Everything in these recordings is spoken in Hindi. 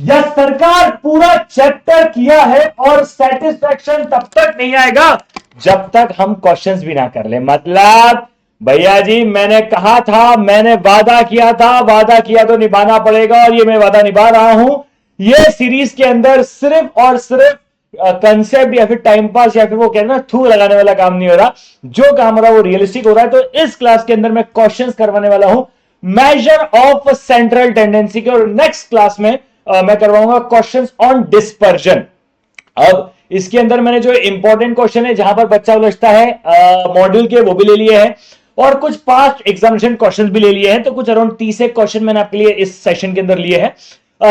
यस सरकार, पूरा चैप्टर किया है और सेटिस्फैक्शन तब तक नहीं आएगा जब तक हम क्वेश्चंस भी ना कर ले। मतलब भैया जी, मैंने कहा था, मैंने वादा किया था, वादा किया तो निभाना पड़ेगा और ये मैं वादा निभा रहा हूं। ये सीरीज के अंदर सिर्फ और सिर्फ कंसेप्ट या फिर टाइम पास या फिर वो कहते हैं ना थू लगाने वाला काम नहीं हो रहा। जो काम हो रहा है वो रियलिस्टिक हो रहा है। तो इस क्लास के अंदर मैं क्वेश्चंस करवाने वाला हूं मेजर ऑफ सेंट्रल टेंडेंसी के, और नेक्स्ट क्लास में मैं करवाऊंगा क्वेश्चंस ऑन डिस्पर्जन। अब इसके अंदर मैंने जो इंपॉर्टेंट क्वेश्चन है जहां पर बच्चा उलझता है मॉड्यूल के, वो भी ले लिए हैं और कुछ पास्ट एग्जामिनेशन क्वेश्चन भी ले लिए हैं। तो कुछ अराउंड 30 क्वेश्चन मैंने आपके लिए इस सेशन के अंदर लिए हैं।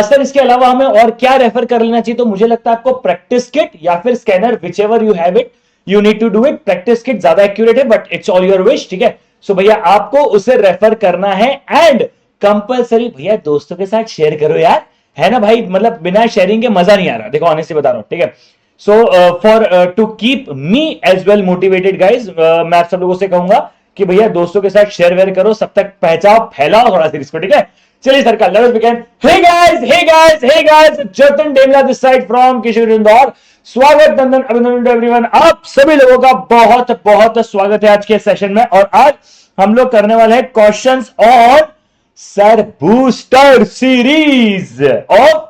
सर इसके अलावा हमें और क्या रेफर कर लेना चाहिए? तो मुझे लगता है आपको प्रैक्टिस किट या फिर scanner, whichever you have it, you need to do it. Practice kit ज्यादा एक्यूरेट है but it's all your wish, ठीक है। सो भैया आपको उसे रेफर करना है एंड कंपलसरी भैया दोस्तों के साथ शेयर करो यार, है ना भाई। मतलब बिना शेयरिंग के मजा नहीं आ रहा, देखो ऑनेस्टली बता रहा हूं, ठीक है। So for to keep me as well motivated guys, मैं आप सब लोगों से कहूंगा कि भैया दोस्तों के साथ शेयर वेयर करो, सब तक पहचाओ, फैलाओ थोड़ा सीरीज को, ठीक है। चलिए सरकार, let's begin. Hey guys, hey guys, hey guys, Jatan Demla this side from Kishore Indore. स्वागत, नंदन, अभिनंदन टू एवरीवन। आप सभी लोगों का बहुत बहुत स्वागत है आज के सेशन में। और आज हम लोग करने वाले हैं questions on sir booster series of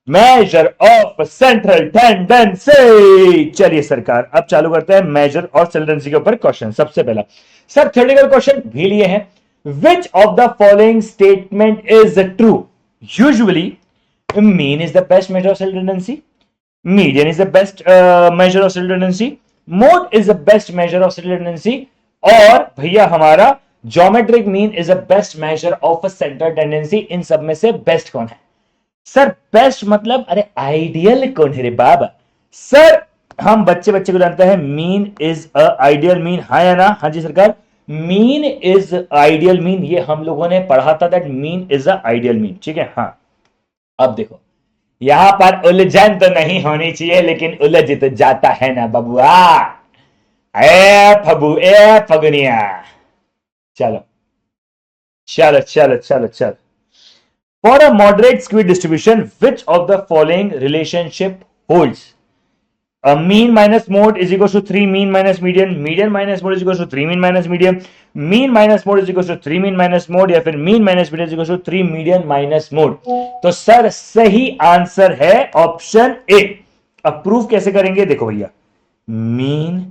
major of central tendency. चलिए सरकार, अब चालू करते हैं मेजर और टेंडेंसी के ऊपर क्वेश्चन। सबसे पहला सर थ्योरेटिकल क्वेश्चन भी लिए हैं। Which of the following statement is true? Usually mean is the best measure of central tendency, median is the best measure of central tendency, mode is the best measure of central tendency, और भैया हमारा geometric mean is the best measure of central tendency. इन सब में से बेस्ट कौन है? सर बेस्ट मतलब अरे आइडियल कौन है रे बाबा? सर हम बच्चे बच्चे को जानते हैं mean is a ideal mean, हाँ या ना? हाँ जी सरकार, मीन इज आइडियल मीन, ये हम लोगों ने पढ़ा था that mean is a ideal mean, ठीक है। हाँ अब देखो, यहां पर उलझन तो नहीं होनी चाहिए लेकिन उलझ तो जाता है ना बबुआ। ए फबू, ए फगुनिया, चलो चलो चलो चलो चलो। For a moderate skew distribution, which of the following relationship holds? A mean minus mode is equals to 3 mean minus median, median minus mode is equals to 3 mean minus median, mean minus mode is equals to 3 mean minus mode, या फिर mean minus median is equals to 3 median minus mode। तो सर सही आंसर है ऑप्शन ए। अब प्रूफ कैसे करेंगे? देखो भैया, मीन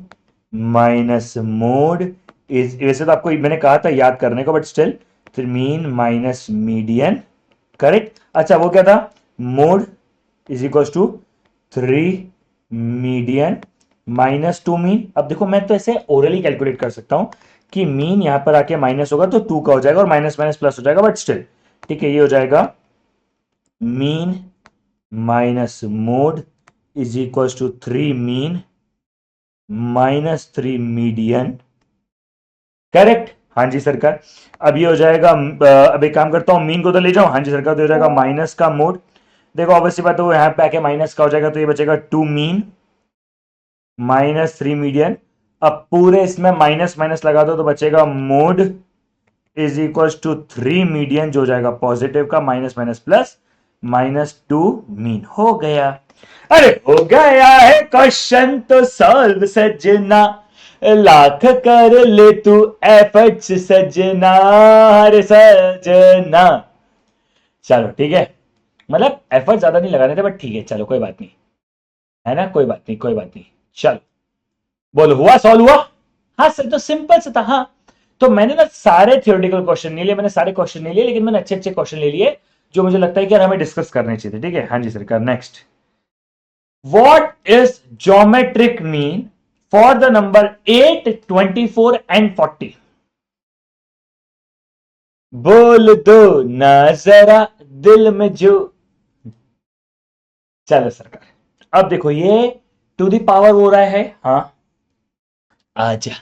माइनस मोड इज, वैसे तो आपको मैंने कहा था याद करने को बट स्टिल, फिर मीन माइनस मीडियन, करेक्ट। अच्छा वो क्या था? Mode is equal to 3 median minus 2 mean. अब देखो मैं तो ऐसे ओरली कैलकुलेट कर सकता हूं कि मीन यहां पर आके माइनस होगा तो 2 का हो जाएगा और माइनस माइनस प्लस हो जाएगा, बट स्टिल ठीक है, ये हो जाएगा mean minus mode is equal to 3 mean minus 3 median, correct. हाँ जी सरकार। अब ये हो जाएगा, अब एक काम करता हूं, मीन को तो ले जाऊं, हाँ जी सरकार, तो हो जाएगा माइनस का मोड। देखो ऑब्वियसली बात है वो यहां पे आके माइनस का हो जाएगा तो ये बचेगा 2 मीन माइनस 3 मीडियन। अब पूरे इसमें माइनस माइनस लगा दो तो बचेगा mode is equal to 3 median, जो हो जाएगा पॉजिटिव का, minus minus plus, minus 2 mean. हो गया। अरे हो गया है क्वेश्चन तो सॉल्व सजना, लाख कर ले तू एफर्ट्स सजना, हरे सजना। चलो ठीक है, मतलब एफर्ट ज्यादा नहीं लगाने थे बट ठीक है, चलो कोई बात नहीं, है ना, कोई बात नहीं कोई बात नहीं। चलो बोलो, हुआ सॉल्व हुआ? हाँ सर, तो सिंपल से था। हाँ तो मैंने ना सारे थियोरेटिकल क्वेश्चन नहीं लिए, मैंने सारे क्वेश्चन नहीं लिए, लेकिन मैंने अच्छे अच्छे क्वेश्चन ले लिए जो मुझे लगता है कि यार हमें डिस्कस करने चाहिए थे, ठीक है। हाँ जी सरकार, next, what is geometric mean for the number 8, 24 and 40? बोल दो ना जरा दिल में जो। चलो सरकार, अब देखो ये टू द पावर हो रहा है, हाँ आजा।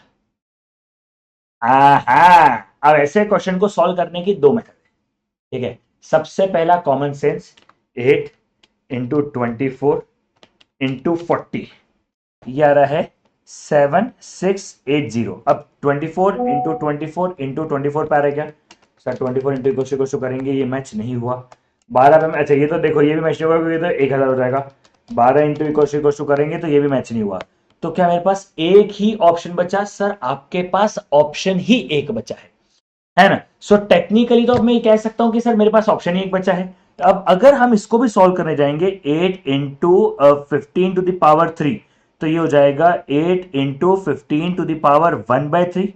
अब ऐसे क्वेश्चन को सॉल्व करने की दो मेथड है, ठीक है। सबसे पहला कॉमन सेंस, 8 इंटू 24 इंटू 40, ये आ रहा है 7680। अब 24 इंटू 24 इंटू 24 पे आ रहा है क्या? सर 24 इंटू इक्वल टू करेंगे, ये मैच नहीं हुआ। 12 में, अच्छा ये तो देखो ये भी मैच नहीं होगा क्योंकि तो 1000 हो जाएगा। 12 इंटू इक्वल टू करेंगे तो ये भी मैच नहीं हुआ। तो क्या मेरे पास एक ही ऑप्शन बचा? सर आपके पास ऑप्शन ही एक बचा है ना? सो टेक्निकली तो अब मैं ये कह सकता हूं कि सर मेरे पास ऑप्शन ही एक बचा है। तो अब अगर हम इसको भी सॉल्व करने जाएंगे 8 इंटू 15 टू द पावर 3, तो ये हो जाएगा 8 इंटू 15 टू द पावर 1/3।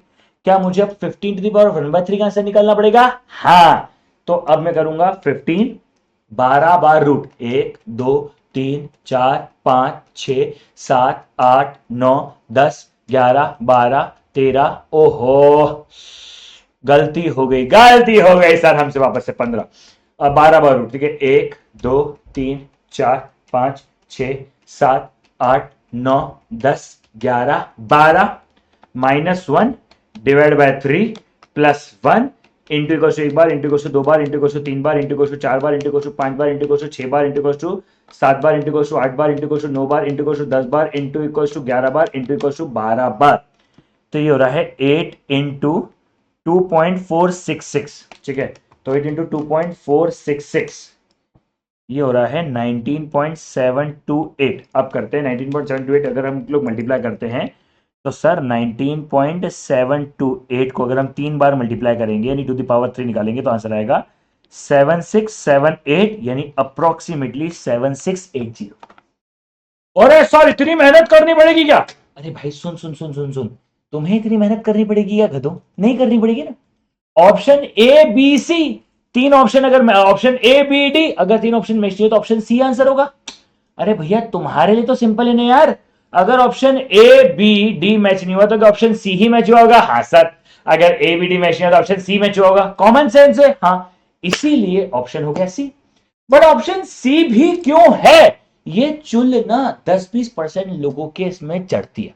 क्या मुझे अब 15 टू द पावर 1/3 का आंसर निकालना पड़ेगा? हाँ। तो अब मैं करूंगा 15 12 बार रूट 1 2 3 4 5 6 7 8 9 10 11 12 13। ओहो, गलती हो गई, गलती हो गई सर हमसे, वापस से 15। अब 12 बार रूट, ठीक है, 1 2 3 4 5 6 7 8 9 10 11 12 -1/3 +1 इंटू इक्वल टू एक बार, इंटू इक्वल टू दो बार, इंटू इक्वल टू तीन बार, इंटू इक्वल टू चार बार, इंटू इक्वल टू 5 बार, इंटू इक्वल टू 6 बार, इंटू इक्वल टू 7 बार, इंटू इक्वल टू 8 बार, इंटू इक्वल टू 9 बार, इंटू इक्वल टू 10 बार, इंटू इक्वल टू 11 बार, इंटू इक्वल टू 12 बार। तो ये हो रहा है 8 इंटू 2.466, ठीक है। तो 8 इंटू 2.466 ये हो रहा है 19.728। अब करते हैं 19.728, अगर हम लोग मल्टीप्लाई करते हैं तो सर 19.728 को अगर हम 3 बार मल्टीप्लाई करेंगे यानी टू द पावर 3 निकालेंगे तो आंसर आएगा 7678, यानी अप्रोक्सीमेटली 7680। और सर इतनी मेहनत करनी पड़ेगी क्या? अरे भाई सुन सुन सुन सुन सुन, तुम्हें इतनी मेहनत करनी पड़ेगी या गधों? नहीं करनी पड़ेगी ना। ऑप्शन ए बी सी, तीन ऑप्शन, अगर ऑप्शन ए बी डी, अगर तीन ऑप्शन मैच नहीं तो ऑप्शन सी आंसर होगा। अरे भैया तुम्हारे लिए तो सिंपल है ना यार, अगर option A B D match नहीं हुआ तो ऑप्शन सी ही मैच हुआ होगा। हाँ सर, अगर ए बी डी मैच नहीं हुआ तो ऑप्शन सी मैच हुआ होगा, कॉमन सेंस है। हाँ, इसीलिए ऑप्शन हो गया सी। बट ऑप्शन सी भी क्यों है? ये चुल ना 10-20% लोगों के इसमें चढ़ती है।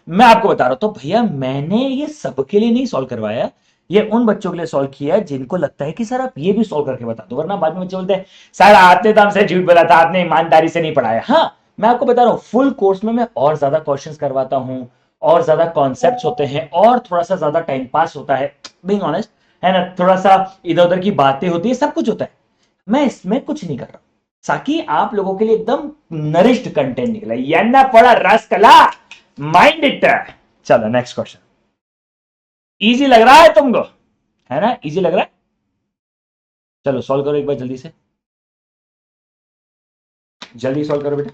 मैं आपको बता रहा हूं, तो भैया मैंने ये सबके लिए नहीं सॉल्व करवाया, ये उन बच्चों के लिए सॉल्व किया है जिनको लगता है कि सर आप ये भी सॉल्व करके बता दो, वरना बाद में बच्चे बोलते हैं सर आपने तो हमसे झूठ बोला था, आपने ईमानदारी से नहीं पढ़ाया। हाँ, मैं आपको बता रहा हूं फुल कोर्स में मैं और ज्यादा क्वेश्चंस करवाता हूं, और ज्यादा कॉन्सेप्ट्स होते हैं, और थोड़ा सा ज्यादा टाइम पास होता है, बीइंग ऑनेस्ट, है ना, थोड़ा सा इधर उधर की बातें होती है, सब कुछ होता है। मैं इसमें कुछ नहीं कर रहा ताकि आप लोगों के लिए एकदम नरिश्ड कंटेंट निकला, याना पड़ा रस कला माइंड इट। चलो नेक्स्ट क्वेश्चन। इजी लग रहा है तुमको, है ना? इजी लग रहा है? चलो सॉल्व करो एक बार जल्दी से, जल्दी सॉल्व करो बेटा।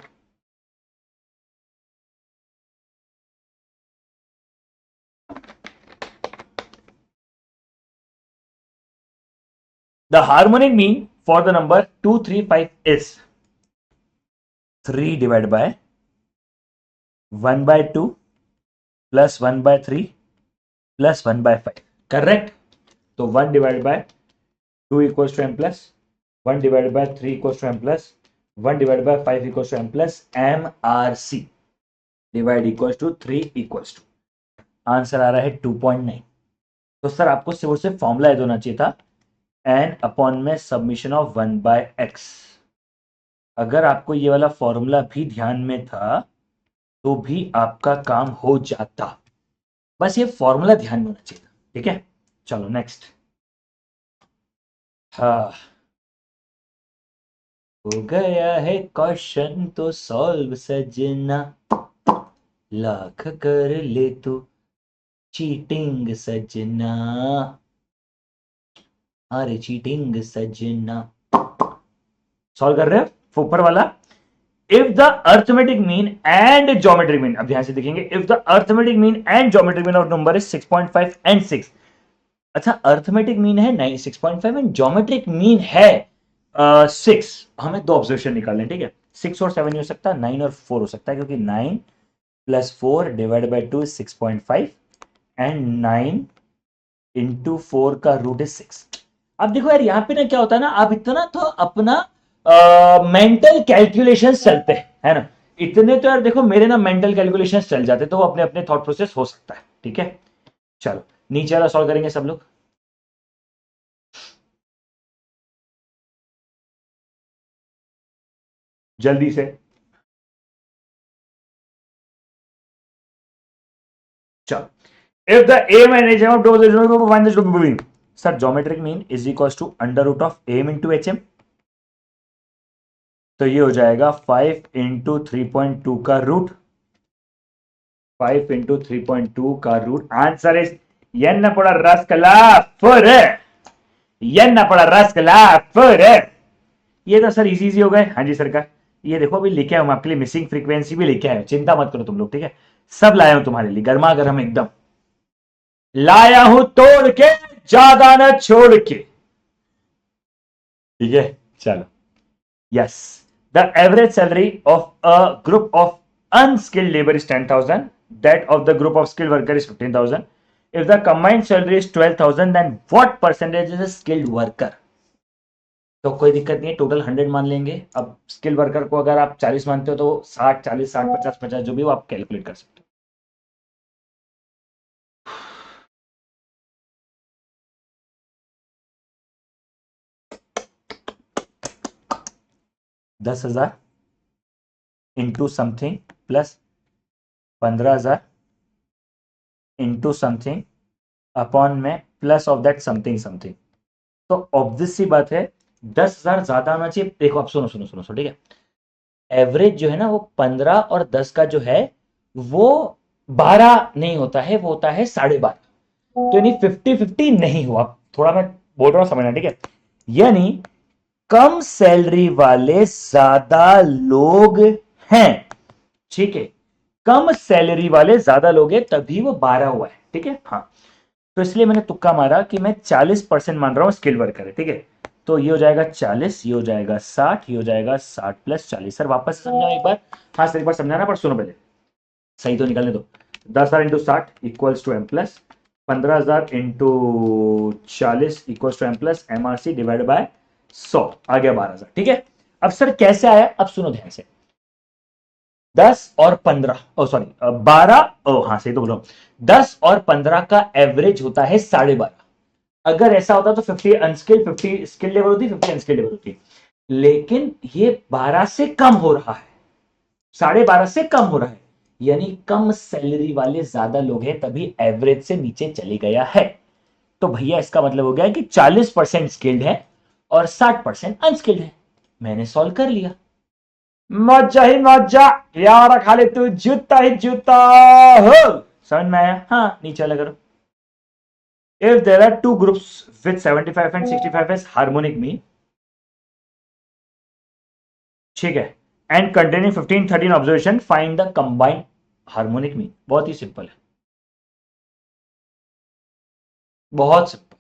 The harmonic mean for the number 235 is 3 divided by 1/2 plus 1/3 plus 1/5, correct? तो 1 divided by 2 equals to m plus 1 divided by 3 equals to m plus 1 divided by 5 equals to m plus mrc divide equals to 3 equals to, answer आ रहा है 2.9। तो सर आपको सिर्फ से फॉर्मूला याद होना चाहिए था, n अपॉन में सबमिशन ऑफ 1/x। अगर आपको ये वाला फॉर्मूला भी ध्यान में था तो भी आपका काम हो जाता, बस ये फॉर्मूला ध्यान में होना चाहिए था, ठीक है। चलो नेक्स्ट। हाँ, हो गया है क्वेश्चन तो सॉल्व सजना, लाख कर ले तू चीटिंग सजना, अरे चीटिंग सजना। सॉल्व कर रहे हो ऊपर वाला। If the arithmetic mean and geometric mean, अब ध्यान से देखेंगे, if the arithmetic mean and geometric mean of number is 6.5 and 6। अच्छा, अर्थमेटिक मीन है 6.5 एंड ज्योमेट्रिक मीन है 6। हमें दो ऑब्जर्वेशन निकालने, ठीक है। 6 और 7 नहीं हो सकता, 9 और 4 हो सकता है, क्योंकि 9 + 4 divide by 2 is 6.5 and 9 into 4 का रूट इज 6। अब देखो यार, यहां पे ना क्या होता है ना, आप इतना तो अपना मेंटल कैलकुलेशन चलते हैं, है ना, इतने तो यार देखो मेरे ना मेंटल कैलकुलेशन चल जाते, तो वो अपने अपने थॉट प्रोसेस हो सकता है, ठीक है। चलो नीचे वाला सॉल्व करेंगे सब लोग, जल्दी से। चलो, if the M and H of sir geometric mean is equal to under root of M into H M, तो ये हो जाएगा 5 इंटू 3.2 का रूट, 5 इंटू 3.2 का रूट। आंसर इज என்ன போட ரஸ்கலா फोर, என்ன போட रस्कला फोर। ये तो सर इजी हो गए। हाँ जी सर का ये देखो अभी लेके आया हूं आपके लिए, मिसिंग फ्रीक्वेंसी भी लेके आया हूं, चिंता मत करो तुम लोग, ठीक है। सब लाया हूं तुम्हारे लिए गर्मा गर्म एकदम, लाया हूं तोड़ के, ज्यादा न छोड़ के, ठीक है। चलो, yes, the average salary of a group of unskilled labour is 10,000, that of the group of skilled worker is 15,000। If the combined salary is 12,000 then what percentage is skilled worker. तो कोई दिक्कत नहीं है, टोटल 100 मान लेंगे। अब स्किल वर्कर को अगर आप 40 मानते हो तो 60 40 60 50 50 जो भी हो आप कैलकुलेट कर सकते हो। 10,000 into something plus 15,000 into something upon में plus of that something something. तो ऑब्वियस सी बात है 10,000 ज्यादा आना चाहिए। देखो आप सुनो सुनो सुनो सुनो, ठीक है। एवरेज जो है ना वो 15 और 10 का जो है वो 12 नहीं होता है, वो होता है 12.5। तो यानी 50-50 नहीं हुआ। थोड़ा मैं बोल रहा हूं समझना, ठीक है। यानी कम सैलरी वाले ज्यादा लोग हैं, ठीक है। कम सैलरी वाले ज्यादा लोग हैं तभी वो 12 हुआ है, ठीक है। हाँ, तो इसलिए मैंने तुक्का मारा कि मैं 40% मान रहा हूं स्किल वर्कर है, ठीक है। तो ये हो जाएगा 40, ये हो जाएगा 60, ये हो जाएगा 60 प्लस 40। सर वापस समझाओ एक बार। हाँ सर एक बार समझाना, पर सुनो पहले, सही तो निकलने दो। 10,000 into 60 equals to M plus, 15,000 into 40 equals to M plus M R C divide by 100, आ गया 12,000, ठीक है। अब सर कैसे आया, अब सुनो ध्यान से। 10 और 15, ओ सॉरी 12, ओ हाँ सही तो बोल रहा हूं। 10 और 15 का एवरेज होता है 12.5। अगर ऐसा होता तो 50 अनस्किल्ड 50 स्किल्ड लेवल होती, 50 अनस्किल्ड लेवल होती। लेकिन ये 12 से कम हो रहा है, 12.5 से कम हो रहा है, यानी कम सैलरी वाले ज्यादा लोग हैं तभी एवरेज से नीचे चले गया है। तो भैया इसका मतलब हो गया कि 40% स्किल्ड है और 60% अनस्किल्ड है। मैंने सॉल्व कर लिया। मजा ही मजा यार, खाली तू जूता ही जूता हो। समझ में आया? हाँ नीचे वाला करो। If there are two groups with 75 and 65 as harmonic mean, ठीक है, and containing 15 13 observation, find the combined harmonic mean। बहुत ही सिंपल है, बहुत सिंपल।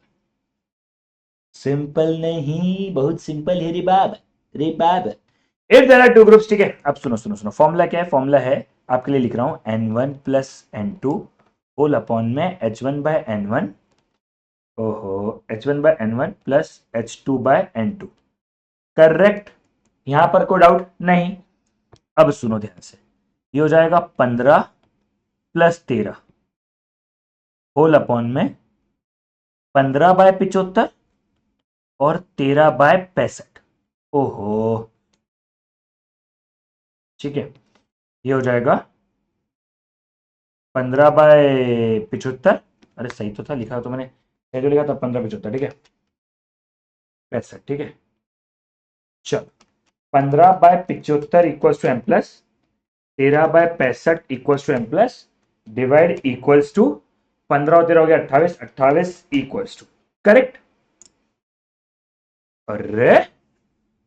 सिंपल नहीं, बहुत सिंपल है रे बाब, रे बाब। If there are two groups, ठीक है। अब सुनो सुनो सुनो, फॉर्मूला क्या है? फॉर्मूला है, आपके लिए लिख रहा हूं, n1 plus n2 whole upon में h1 बाय n1, ओहो, h1 bye n1 plus h2 bye n2। Correct, यहां पर कोई डाउट नहीं। अब सुनो ध्यान से, ये हो जाएगा 15 प्लस 13 होल अपॉन में 15 बाय 75 और 13 बाय 65। ओहो, ठीक है, ये हो जाएगा 15 बाय 75, अरे सही तो था लिखा, तो मैंने सही तो लिखा था 15 75, ठीक है, 65, ठीक है। चलो, 15 by 75 equals to M plus 13 by 65 equals to M plus divide equals to 15 और 13 हो गया 28, 28 इक्वल्स टू, करेक्ट। अरे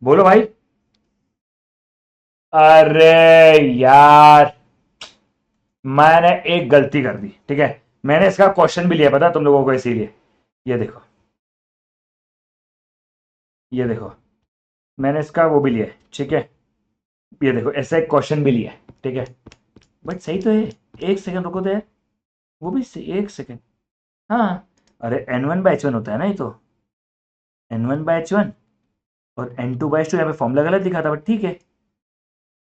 बोलो भाई, अरे यार मैंने एक गलती कर दी, ठीक है। मैंने इसका क्वेश्चन भी लिया, पता तुम लोगों को, इसीलिए ये देखो, ये देखो, मैंने इसका वो भी लिया है, ठीक है। ये देखो ऐसा एक क्वेश्चन भी लिया है, ठीक है। बट सही तो है, एक सेकंड रुको तो यार, वो भी एक सेकंड, हाँ, अरे n1 बाय h1 होता है ना ये तो, n1 बाय h1 और n2 बाय h2, यहाँ पे फॉर्मूला गलत लिखा था, बट ठीक है।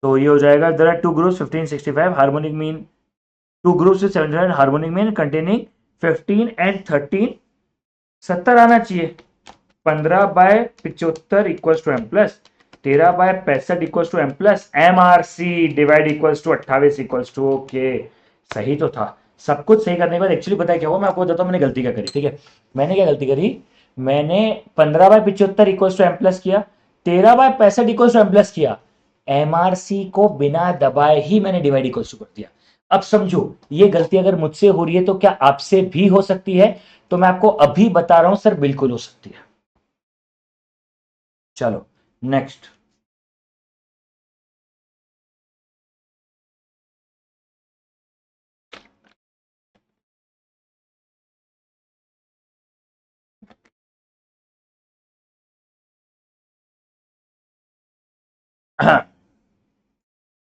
तो ये हो जाएगा, there are two groups 15 65 harmonic mean, two groups with 79 harmonic mean containing 15 and 13, 70 आना चाहिए। 15 by 75 equals to M plus 13 by 65 equals to M plus M R C divide equals to 28 equals to, okay सही तो था। सब कुछ सही करने के बाद एक्चुअली पता है क्या हुआ, मैं आपको बताता हूँ मैंने गलती क्या करी। ठीक है, मैंने क्या गलती करी, मैंने 15/75 इक्वल टू एम प्लस किया, 13/65 इक्वल टू एम प्लस किया, एमआरसी को बिना दबाए ही मैंने डिवाइड इक्वल टू कर दिया। अब समझो, ये गलती अगर मुझसे हो रही है तो क्या आपसे भी हो सकती है? तो मैं आपको अभी बता रहा हूं सर, बिल्कुल हो सकती है। चलो next.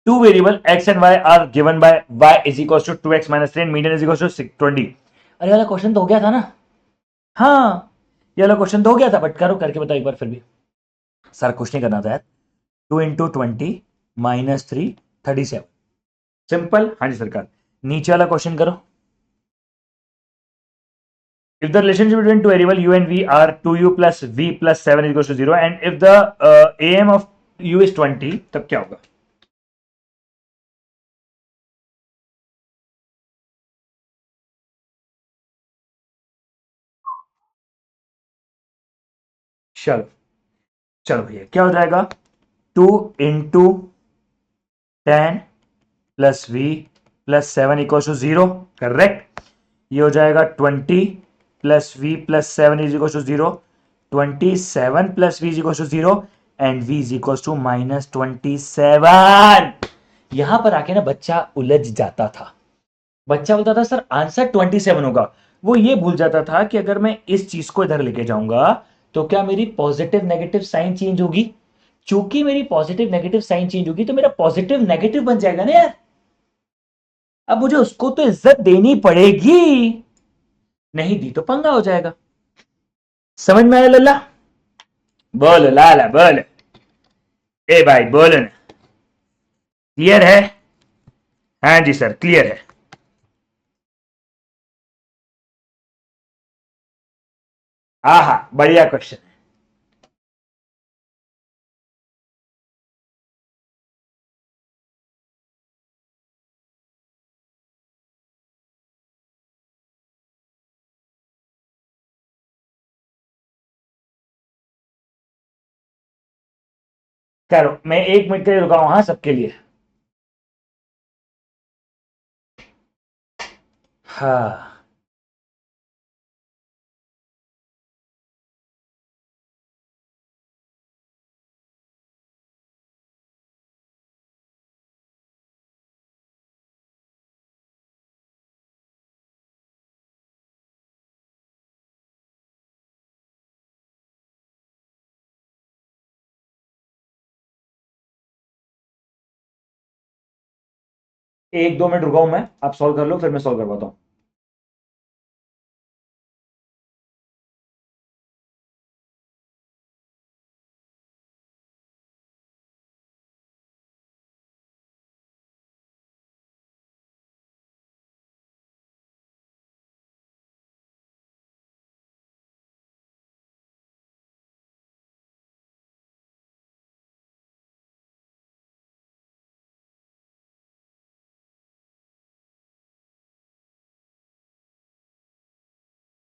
Two variable x and y are given by y is equals to 2x minus 3 and median is equals to 20। अरे वाला क्वेश्चन तो हो गया था ना? हाँ, ये वाला क्वेश्चन तो हो गया था, बट करो करके बताओ एक बार फिर भी। सर कुछ नहीं करना था यार, 2 × 20 - 3 37, सिंपल। हाँ जी सरकार, नीचे वाला क्वेश्चन करो। If the relationship between two variable u and v are 2u plus v plus 7 is equals to 0 and if the am of u is 20, तब क्या होगा? चलो चलो भैया, क्या हो जाएगा? 2 × 10 plus V plus 7 equal to 0, correct. ये हो जाएगा 20 plus V plus 7 is equal to 0, 27 plus V is equal to 0 and V is equal to -27। यहां पर आके ना बच्चा उलझ जाता था। बच्चा बोलता था सर आंसर 27 होगा। वो ये भूल जाता था कि अगर मैं इस चीज को इधर लेके जाऊंगा तो क्या मेरी पॉजिटिव नेगेटिव साइन चेंज होगी? चूंकि मेरी पॉजिटिव नेगेटिव साइन चेंज होगी तो मेरा पॉजिटिव नेगेटिव बन जाएगा ना यार। अब मुझे उसको तो इज्जत देनी पड़ेगी, नहीं दी तो पंगा हो जाएगा। समझ में आया लल्ला? बोलो लाला बोलो। ए भाई बोलो ना, क्लियर है? हाँ जी सर क्लियर है। हाँ हाँ बढ़िया क्वेश्चन। करो, मैं 1 मिनट के लिए रुका हूं हाँ सबके लिए। हाँ एक दो मिनट रुका हूं मैं, आप सॉल्व कर लो फिर मैं सॉल्व करवाता हूं।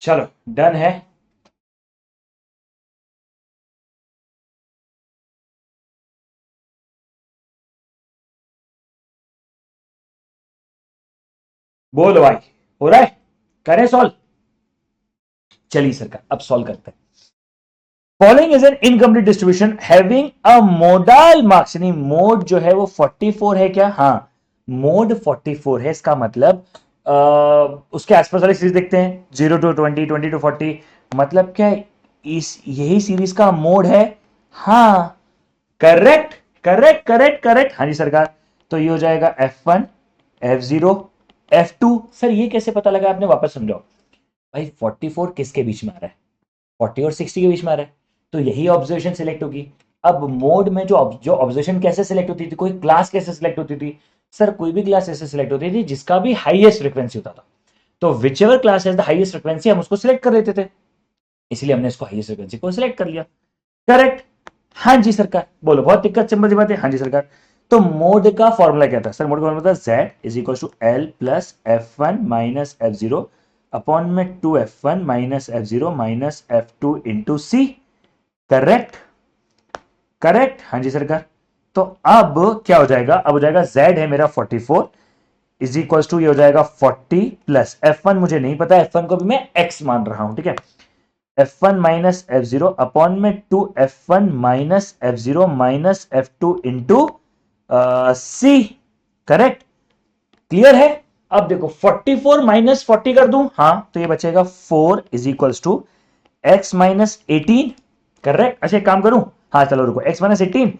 चलो डन है। बोलो भाई, हो रहा है? करें सॉल्व? चलिए सरकार अब सॉल्व करते हैं। Following is an incomplete distribution having a modal marks, यानी मोड जो है वो 44 है क्या? हाँ, मोड 44 है। इसका मतलब उसके आसपास वाली सीरीज देखते हैं, 0 to 20, 20 to 40, मतलब क्या है? इस यही सीरीज का मोड है। हाँ करेक्ट करेक्ट करेक्ट करेक्ट, हाँ जी सरकार। तो ये हो जाएगा F1 F0 F2। सर ये कैसे पता लगा आपने? वापस समझाओ भाई। 44 किसके बीच में आ रहा है? 40 और 60 के बीच में आ रहा है, तो यही ऑब्जर्वेशन सिलेक्ट होगी। अब मोड में जो ऑब्जर्वेशन कैसे सिलेक्ट होती थी, कोई क्लास कैसे सिलेक्ट होती थी? सर कोई भी क्लास ऐसे सिलेक्ट होती थी जिसका भी हाईएस्ट फ्रीक्वेंसी होता था, तो which ever class has the highest frequency हम उसको सिलेक्ट कर लेते थे, इसलिए हमने इसको हाईएस्ट फ्रीक्वेंसी को सिलेक्ट कर लिया। करेक्ट। हाँ जी सरकार, बोलो बहुत दिक्कत सिंपल सी बात है। हाँ जी सरकार। तो मोड का फॉर्मूला क्या था सर? मोड का फॉर्मूला था z is equal to L plus F one minus F zero upon में 2f1 minus F zero minus F two into C. Correct? Correct, हाँ जी सरकार। तो अब क्या हो जाएगा? अब हो जाएगा z है मेरा 44 इज इक्वल टू ये हो जाएगा 40 प्लस f1 मुझे नहीं पता, f1 को भी मैं x मान रहा हूं, ठीक है। f1 minus F zero upon में 2f1 minus F zero minus F two into C. Correct? Clear है? अब देखो 44 माइनस 40 कर दूं, हाँ, तो ये बचेगा 4 is equals to x minus 18। Correct? अच्छा एक काम करूं, हाँ चलो रुको, x माइनस 18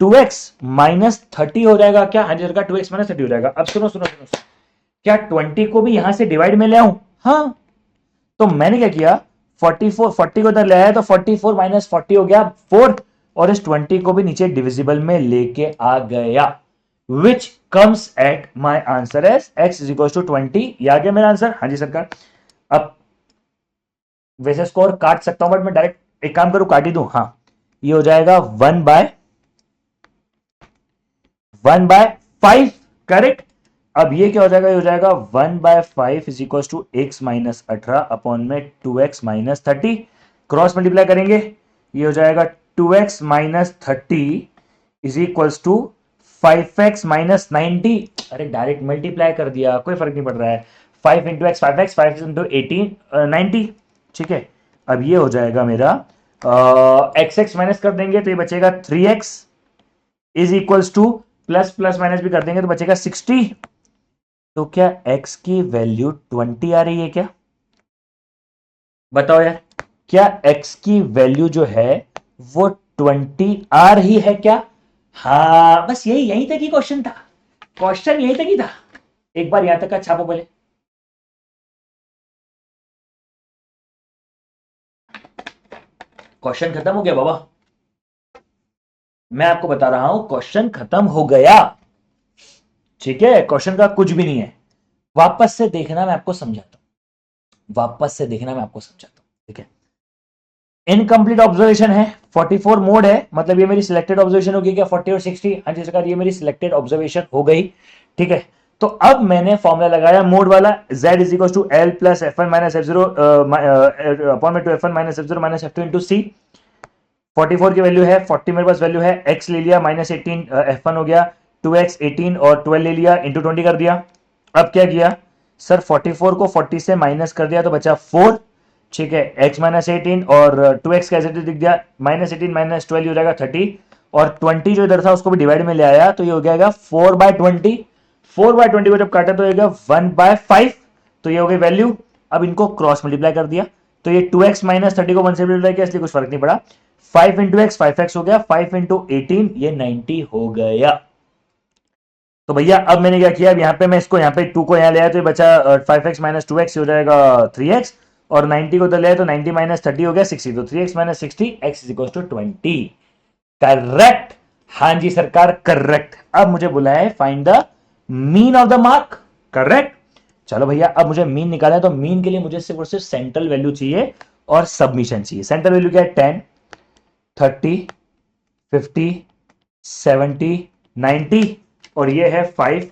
2x माइनस 30 हो जाएगा क्या? हाँ जी सरकार, 2x माइनस 30 हो जाएगा। अब सुनो सुनो सुनो, क्या 20 को भी यहां से डिवाइड में ले आऊं? हाँ, तो मैंने क्या किया, 40 को इधर ले आया तो 44 माइनस 40 हो गया 4, और इस 20 को भी नीचे डिविजिबल में लेके आ गया, which comes at my answer as x is equal to 20। ये आ गया मेरा आंसर, हाँ जी सरकार। अब वैसे स्कोर काट सकता हूं, बट मैं डायरेक्ट एक काम करूं, काट ही दूं, हाँ, ये हो जाएगा 1/5। करेक्ट? अब ये क्या हो जाएगा? ये हो जाएगा 1/5 is equal to x minus 18 upon में 2x माइनस 30। क्रॉस मल्टीप्लाई करेंगे, ये हो जाएगा 2x minus 30 is equal to 5x minus 90। अरे डायरेक्ट मल्टीप्लाई कर दिया, कोई फर्क नहीं पड़ रहा है। 5 इंटू एक्स 5x, 5 इंटू 18 90। ठीक है, अब ये हो जाएगा मेरा x माइनस कर देंगे तो ये बचेगा 3x is equals two plus plus minus भी कर देंगे तो बचेगा 60। तो क्या x की वैल्यू 20 आ रही है क्या? बताओ यार, क्या x की वैल्यू जो है वो 20 आ रही है क्या? हाँ, बस यही तक ही क्वेश्चन था, क्वेश्चन यही तक ही था। एक बार यहां तक का छापो बोले। क्वेश्चन खत्म हो गया बाबा, मैं आपको बता रहा हूं क्वेश्चन खत्म हो गया। ठीक है, क्वेश्चन का कुछ भी नहीं है, वापस से देखना, मैं आपको समझाता हूं, वापस से देखना, मैं आपको समझाता हूं। ठीक है, इनकम्प्लीट ऑब्जर्वेशन है, 44 मोड है, मतलब ये मेरी सिलेक्टेड ऑब्जर्वेशन होगी क्या? 40 और 60, हाँ जी सरकार, ये मेरी सिलेक्टेड ऑब्जर्वेशन हो गई। ठीक है, तो अब मैंने फॉर्मूला लगाया मोड वाला, z is equal to L plus F one minus F zero upon में 2f1 minus F zero minus F two into C. 44 की वैल्यू है, 40 मेरे पास वैल्यू है, x ले लिया माइनस 18 f1 हो गया, 2x 18 और 12 ले लिया, इंटू 20 कर दिया। अब क्या किया सर, 44 को 40 से माइनस कर दिया तो बचा 4। ठीक है, x माइनस 18 और 2x का एज दिख दिया, माइनस 18 माइनस 12 हो जाएगा 30, और 20 जो इधर था उसको भी डिवाइड में ले आया तो ये हो जाएगा 4/20। 4/20 को जब काटा तो ये 1/5, तो ये हो गई वैल्यू। अब इनको क्रॉस मल्टीप्लाई कर दिया तो ये 2x माइनस 30 को 1 से मल्टीप्लाई किया, इसलिए कुछ फर्क नहीं पड़ा। 5 इंटू एक्स 5x हो गया, 5 इंटू 18 ये 90 हो गया। तो भैया अब मैंने क्या किया, अब यहाँ पे मैं इसको यहाँ पे 2 को यहाँ ले आया तो ये बचा 5x माइनस 2x हो जाएगा 3x, और 90 को तो ले आया तो 90 माइनस 30 हो गया 60, तो 3x minus 60 x is equal to 20। Correct? हाँ जी सरकार, करेक्ट। अब मुझे बुलाया है find the mean of the mark. Correct? चलो भैया, अब मुझे मीन निकालना है, तो मीन के लिए मुझे सिर्फ और सिर्फ सेंट्रल वैल्यू चाहिए और सबमिशन चाहिए। सेंट्रल वैल्यू क्या है? 10, 30, 50, 70, 90, और ये है 5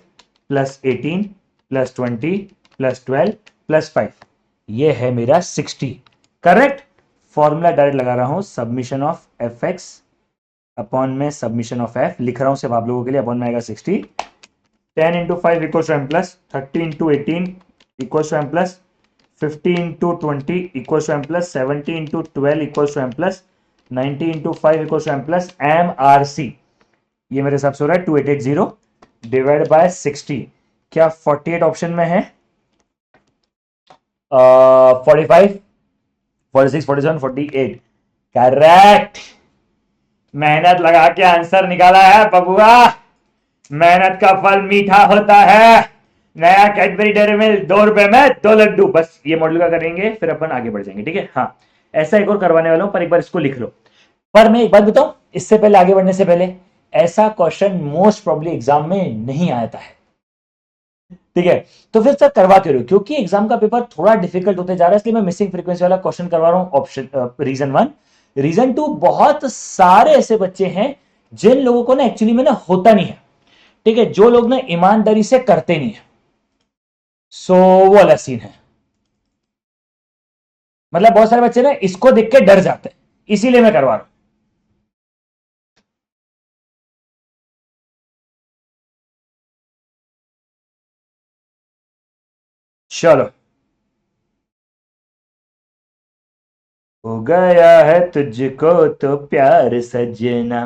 प्लस 18 प्लस 20 प्लस 12 प्लस 5, ये है मेरा 60। करेक्ट? फॉर्मूला डायरेक्ट लगा रहा हूं, submission of F x upon में सबमिशन ऑफ एफ लिख रहा हूं सिर्फ आप लोगों के लिए, अपॉन में आएगा 60। 10 into 5 equal to M plus, 30 into 18 equal to M plus, 50 into 20 equal to M plus, 70 into 12 equal to M plus, 90 into 5 equal to M plus, M R C, ये मेरे हिसाब से हो रहा है 2880 डिवाइड बाय 60। क्या 48 ऑप्शन में है? 45, 46, 47, 48। करेक्ट, मेहनत लगा के आंसर निकाला है बबुआ, मेहनत का फल मीठा होता है। नया कैडबरी डेयरी मिल्क 2 रुपए में 2 लड्डू। बस ये मॉडल का करेंगे, फिर अपन आगे बढ़ जाएंगे। ठीक है, हाँ, ऐसा एक और करवाने वाला हूं, पर एक बार इसको लिख लो। पर मैं एक बात बताऊं, इससे पहले आगे बढ़ने से पहले, ऐसा क्वेश्चन मोस्ट प्रोबेबली एग्जाम में नहीं आता है। ठीक है, तो फिर सर करवा क्यों रहे हो? क्योंकि एग्जाम का पेपर थोड़ा डिफिकल्ट होते जा रहा है, इसलिए मैं मिसिंग फ्रीक्वेंसी वाला क्वेश्चन करवा रहा हूं। Option reason 1। रीजन 2, बहुत सारे ऐसे बच्चे हैं जिन लोगों को ना एक्चुअली में ना होता नहीं है, ठीक है, जो लोग ना ईमानदारी से करते नहीं है, सो वो अलग सीन है। मतलब बहुत सारे बच्चे ना इसको देख के डर जाते हैं, इसीलिए मैं करवा रहा हूं। चलो, हो गया है तुझको तो प्यार सजना,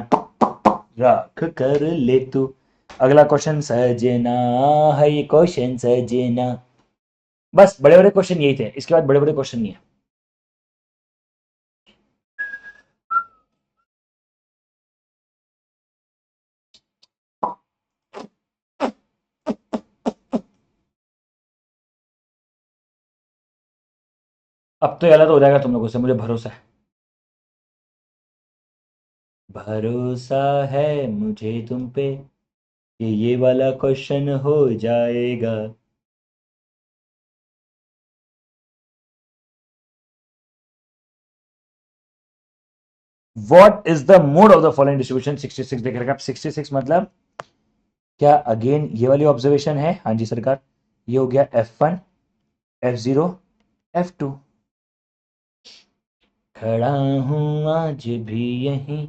राख कर ले तू। अगला क्वेश्चन सजना है, ये क्वेश्चन सजना। बस बड़े बड़े क्वेश्चन यही थे, इसके बाद बड़े बड़े क्वेश्चन नहीं है। अब तो ये गलत हो जाएगा तुम लोगों से, मुझे भरोसा है। भरोसा है मुझे तुम पे कि ये वाला क्वेश्चन हो जाएगा। What is the mode of the following distribution? 66 देख रखा। 66 मतलब क्या? अगेन ये वाली ऑब्जर्वेशन है, हाँ जी सरकार। ये हो गया F1, F0, F2। खड़ा हूं आज भी यहीं।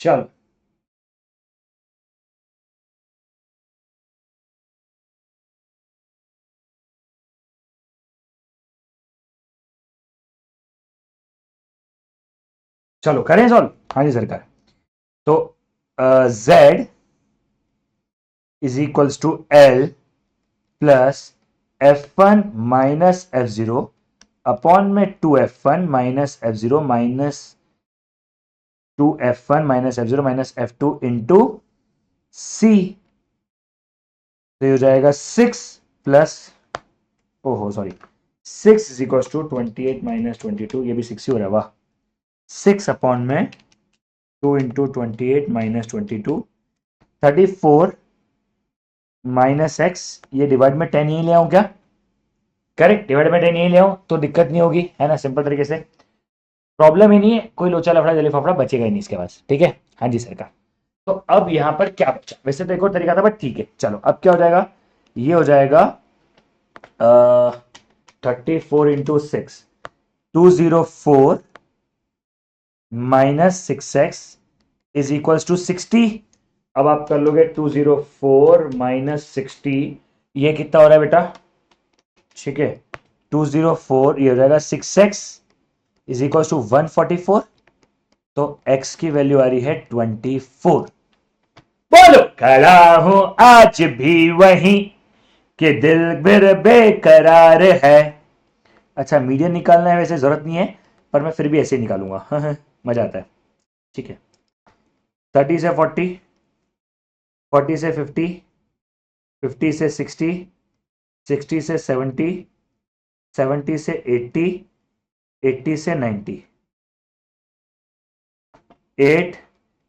चलो, चलो करें सॉल्व। हाँ जी सरकार। तो Z is equals to L plus F1 minus F0 upon में 2F1 minus F0 minus 2F1 minus F0 minus F2 into C। तो ये हो जाएगा 6 प्लस, ओहो sorry, 6 is equal to 28 minus 22, ये भी 6 ही हो रहा है, वाह। 6 अपॉन में 2 इंटू 28 माइनस 22, 34 माइनस एक्स, ये डिवाइड में 10 यही ले आऊं क्या? करेक्ट, डिवाइड में 10 यही ले आऊं तो दिक्कत नहीं होगी, है ना, सिंपल तरीके से। प्रॉब्लम ही नहीं है, कोई लोचा लफड़ा जली फाफड़ा बचेगा ही नहीं इसके पास, ठीक है। हाँ जी सरकार। तो अब यहां पर क्या बचा? वैसे तो एक और तरीका था बट ठीक है, चलो अब क्या हो जाएगा? ये हो जाएगा 34 into 6, 204 minus 6x is equals to 60। अब आप कर लोगे 204 माइनस 60, ये कितना हो रहा है बेटा? ठीक है, 204 ये हो जाएगा 6x इज इक्वल टू 144। तो x की वैल्यू आ रही है 24। बोलो, खड़ा हूं आज भी वहीं कि दिल फिर बेकरार है। अच्छा, मीडियन निकालना है, वैसे जरूरत नहीं है, पर मैं फिर भी ऐसे ही निकालूंगा। मजा आता है, ठीक है। 30 से 40, 40 से 50, 50 से 60, 60 से 70, 70 से 80, 80 से 90, 8,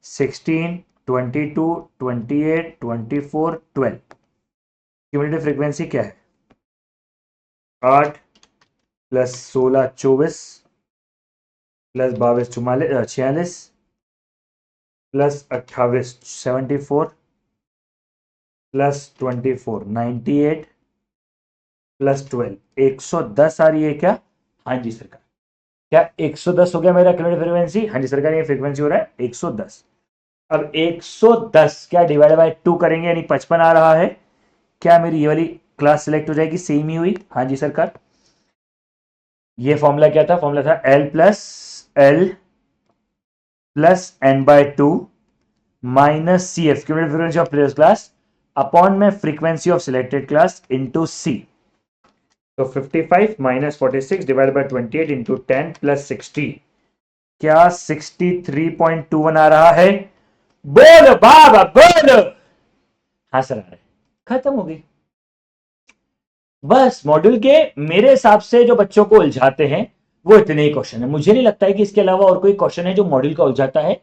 16, 22, 28, 24, 12। क्यूमुलेटिव फ्रीक्वेंसी क्या है? 8 plus 16 24 plus 22 46 plus 28 74 plus 24 98 plus 12 110 आ रही है क्या? हाँ जी सरकार। क्या 110 हो गया मेरा क्यूमुलेटिव फ्रीक्वेंसी? हाँ जी सरकार, ये फ्रीक्वेंसी हो रहा है 110। अब 110 क्या डिवाइड बाय 2 करेंगे, यानी 55 आ रहा है। क्या मेरी ये वाली क्लास सिलेक्ट हो जाएगी? सेम ही हुई, हाँ जी सरकार। ये फॉर्मूला क्या था? फॉर्मूला था L plus n/2 minus CF cumulative frequency of previous class upon में frequency of selected class into C। तो 55 minus 46 divide by 28 into 10 plus 60, क्या 63.21 आ रहा है? बोल बाबा बोल। हाँ सर आ रहा है। खत्म हो गई। बस मॉड्यूल के मेरे हिसाब से जो बच्चों को उलझाते हैं वो इतने ही क्वेश्चन है। मुझे नहीं लगता है कि इसके अलावा और कोई क्वेश्चन है जो मॉड्यूल का उलझाता है,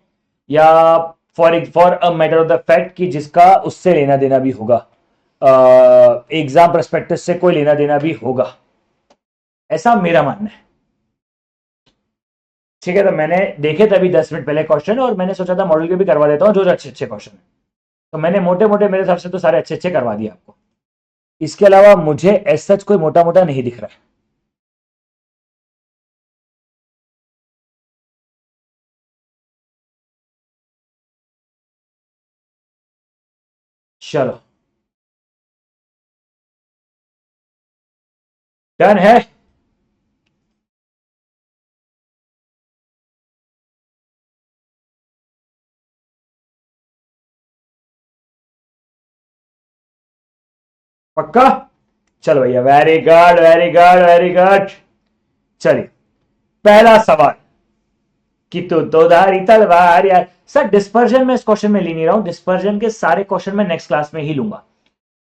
या for a matter of the fact कि जिसका उससे लेना देना भी होगा, एग्जाम प्रस्पेक्टिस से कोई लेना देना भी होगा, ऐसा मेरा मानना है। ठीक है, तो मैंने देखे थे अभी 10 मिनट पहले क्वेश्चन, और मैंने सोचा था मॉडल के भी करवा देता हूँ जो अच्छे अच्छे क्वेश्चन है। तो मैंने मोटे मोटे मेरे हिसाब से तो सारे अच्छे अच्छे करवा दिए आपको। इसके अलावा मुझे एज सच कोई मोटा मोटा नहीं दिख रहा है। चलो, डन है। पक्का? चलो भैया, very good very good very good. चलिए, पहला सवाल कि तो धारी तलवार यार। सर डिस्पर्जन में इस क्वेश्चन में ले नहीं रहा हूं, डिस्पर्जन के सारे क्वेश्चन मैं नेक्स्ट क्लास में ही लूंगा,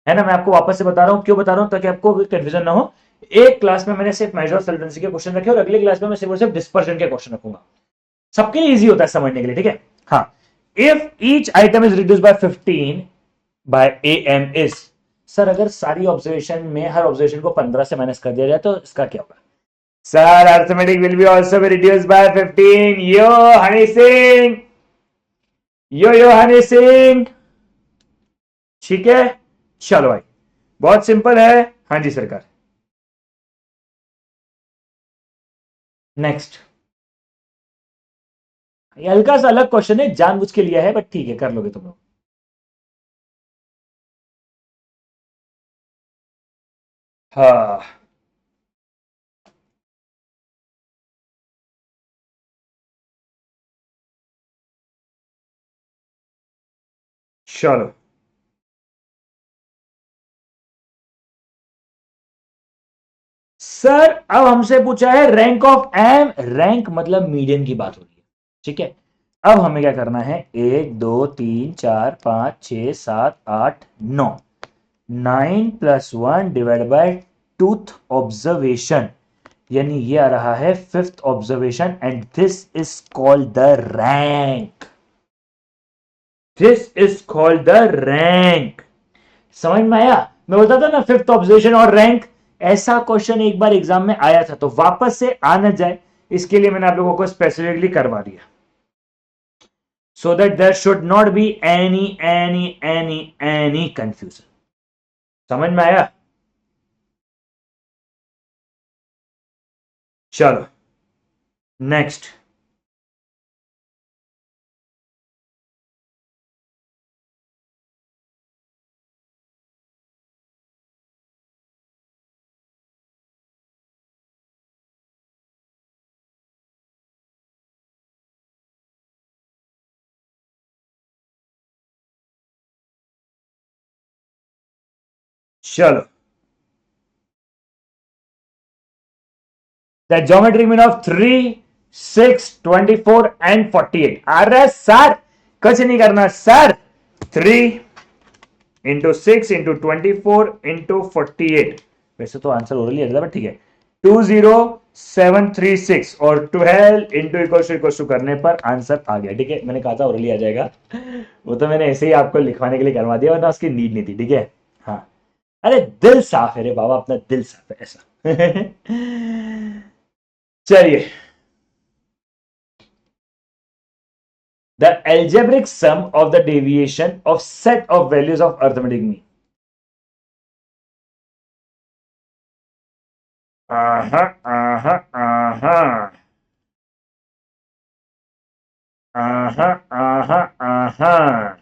है ना। मैं आपको वापस से बता रहा हूं, क्यों बता रहा हूं, ताकि आपको कंफ्यूजन ना हो। एक क्लास में मैंने सिर्फ मेजर ऑफ सॉल्वेंसी के क्वेश्चन रखे, और अगले क्लास में मैं सिर्फ और सिर्फ डिस्पर्जन के क्वेश्चन रखूंगा। सबके लिए इजी होता है समझने के लिए, ठीक है। हाँ, if each item is reduce by 15 by A M is. Sir अगर सारी ऑब्जर्वेशन में हर ऑब्जर्वेशन को 15 से माइनस कर दिया जाए तो इसका क्या होगा? Sir arithmetic will be also be reduced by 15। यो हनी सिंह, यो हनी सिंह। ठीक है, चलो भाई, बहुत सिंपल है। हाँ जी सरकार। नेक्स्ट, ये हल्का सा अलग क्वेश्चन है, जानबूझ के लिया है, बट ठीक है, कर लोगे तुम लोग। हाँ, चलो। सर अब हमसे पूछा है रैंक ऑफ एम, रैंक मतलब मीडियन की बात हो रही है, ठीक है। अब हमें क्या करना है, 1 2 3 4 5 6 7 8 9, 9+1 / टूथ ऑब्जर्वेशन, यानी ये आ रहा है fifth observation, and this is called the rank. This is called the rank. समझ में आया? मैं बोलता था ना फिफ्थ ऑब्जर्वेशन और रैंक, ऐसा क्वेश्चन एक बार एग्जाम में आया था, तो वापस से आना जाए इसके लिए मैंने आप लोगों को स्पेसिफिकली करवा दिया, so that there should not be any confusion. समझ में आया? चलो नेक्स्ट। चलो, the geometric mean of 3 6 24 and 48। अरे सर कुछ नहीं करना सर, 3 × 6 × 24 × 48। वैसे तो आंसर ओरली आता था, बट ठीक है। 20736 और 12 इंटू करने पर आंसर आ गया, ठीक है। मैंने कहा था ओरली आ जाएगा, वो तो मैंने ऐसे ही आपको लिखवाने के लिए करवा दिया, वरना उसकी नीड नहीं थी, ठीक है। हाँ, अरे दिल साफ है रे बाबा, अपना दिल साफ है ऐसा। चलिए, the algebraic sum of the deviation of set of values of arithmetic mean. Uh-huh, uh-huh, uh-huh. Uh-huh, uh-huh, uh-huh.